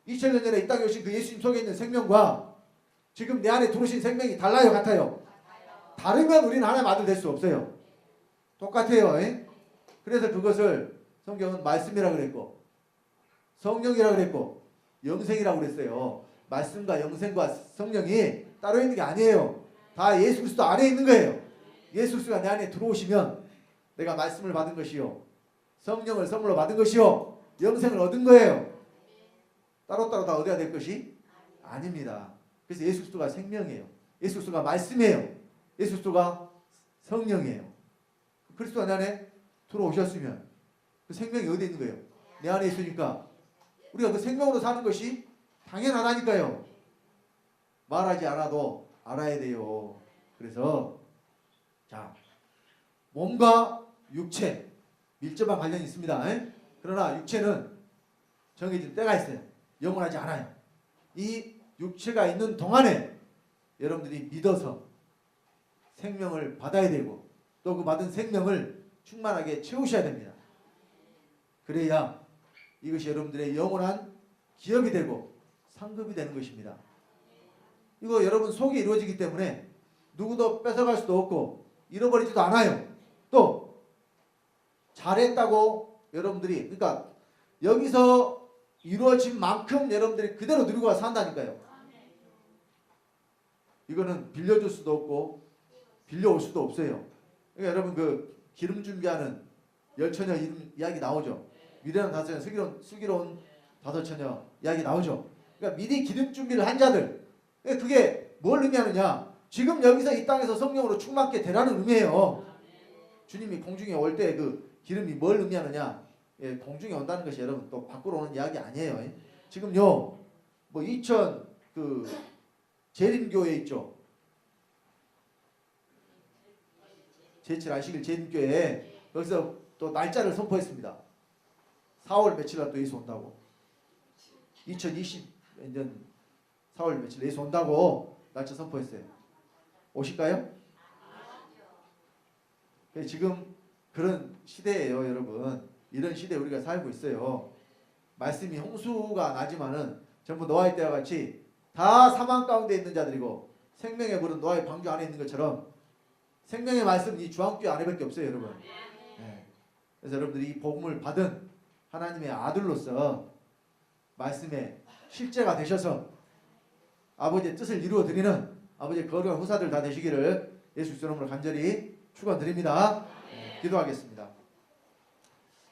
2000년 전에 이 땅에 오신 그 예수님 속에 있는 생명과 지금 내 안에 들어오신 생명이 달라요? 같아요? 다르면 우리는 하나님 아들 될 수 없어요. 똑같아요. 에? 그래서 그것을 성경은 말씀이라고 그랬고 성령이라고 그랬고 영생이라고 그랬어요. 말씀과 영생과 성령이 따로 있는 게 아니에요. 다 예수 그리스도 안에 있는 거예요. 예수 그리스도가 내 안에 들어오시면 내가 말씀을 받은 것이요, 성령을 선물로 받은 것이요, 영생을 얻은 거예요. 따로따로 다 얻어야 될 것이 아닙니다. 그래서 예수 그리스도가 생명이에요. 예수 그리스도가 말씀이에요. 예수 그리스도가 성령이에요. 그리스도가 내 안에 들어오셨으면 그 생명이 어디 있는 거예요? 내 안에 있으니까 우리가 그 생명으로 사는 것이 당연하다니까요. 말하지 않아도 알아야 돼요. 그래서 자, 몸과 육체 밀접한 관련이 있습니다. 에? 그러나 육체는 정해진 때가 있어요. 영원하지 않아요. 이 육체가 있는 동안에 여러분들이 믿어서 생명을 받아야 되고 또 그 받은 생명을 충만하게 채우셔야 됩니다. 그래야 이것이 여러분들의 영원한 기업이 되고 상급이 되는 것입니다. 이거 여러분 속에 이루어지기 때문에 누구도 뺏어갈 수도 없고 잃어버리지도 않아요. 또 잘했다고 여러분들이, 그러니까 여기서 이루어진 만큼 여러분들이 그대로 누리고 와서 산다니까요. 이거는 빌려줄 수도 없고 빌려올 수도 없어요. 그러니까 여러분 그 기름 준비하는 열처녀 이야기 나오죠. 미련한 다섯처녀, 슬기로운 다섯처녀 이야기 나오죠. 그러니까 미리 기름 준비를 한 자들. 그게 뭘 의미하느냐? 지금 여기서 이 땅에서 성령으로 충만케 되라는 의미예요. 주님이 공중에 올 때 그 기름이 뭘 의미하느냐? 예, 공중에 온다는 것이 여러분 또 밖으로 오는 이야기 아니에요. 지금요, 뭐 이천 그 재림교회 있죠. 제7 안식일 재림교회 여기서 또 날짜를 선포했습니다. 4월 며칠 날 또 예수 온다고. 2020년 4월 며칠 예수 온다고 날짜 선포했어요. 오실까요? 지금 그런 시대예요, 여러분. 이런 시대에 우리가 살고 있어요. 말씀이 홍수가 나지만은 전부 노아의 때와 같이 다 사망 가운데 있는 자들이고 생명의 물은 노아의 방주 안에 있는 것처럼 생명의 말씀은 이 주황귀 안에밖에 없어요, 여러분. 네. 그래서 여러분들이 이 복음을 받은 하나님의 아들로서 말씀의 실제가 되셔서 아버지의 뜻을 이루어 드리는 아버지의 거룩한 후사들 다 되시기를 예수 그리스도 이름으로 간절히 축원드립니다. 네, 기도하겠습니다.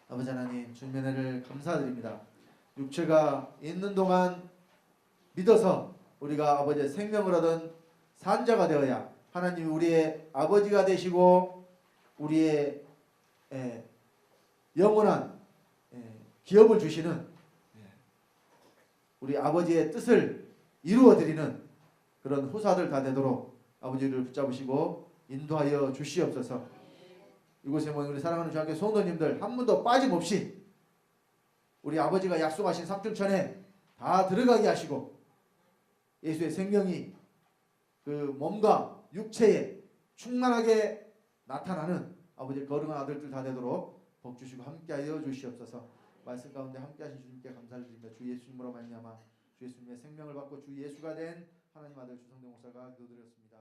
아버지 하나님, 주님의 은혜를 감사드립니다. 육체가 있는 동안 믿어서 우리가 아버지의 생명을 얻은 산자가 되어야 하나님이 우리의 아버지가 되시고 우리의 영원한 기업을 주시는 우리 아버지의 뜻을 이루어드리는 그런 후사들 다 되도록 아버지를 붙잡으시고 인도하여 주시옵소서. 이곳에 모인 우리 사랑하는 주 안교 성도님들 한 분도 빠짐없이 우리 아버지가 약속하신 삼층천에 다 들어가게 하시고 예수의 생명이 그 몸과 육체에 충만하게 나타나는 아버지의 거룩한 아들들 다 되도록 복 주시고 함께하여 주시옵소서. 말씀 가운데 함께하신 주님께 감사를 드립니다. 주 예수님으로 말미암아 주 예수님의 생명을 받고 주 예수가 된 하나님 아들 주성대 목사가 기도드렸습니다.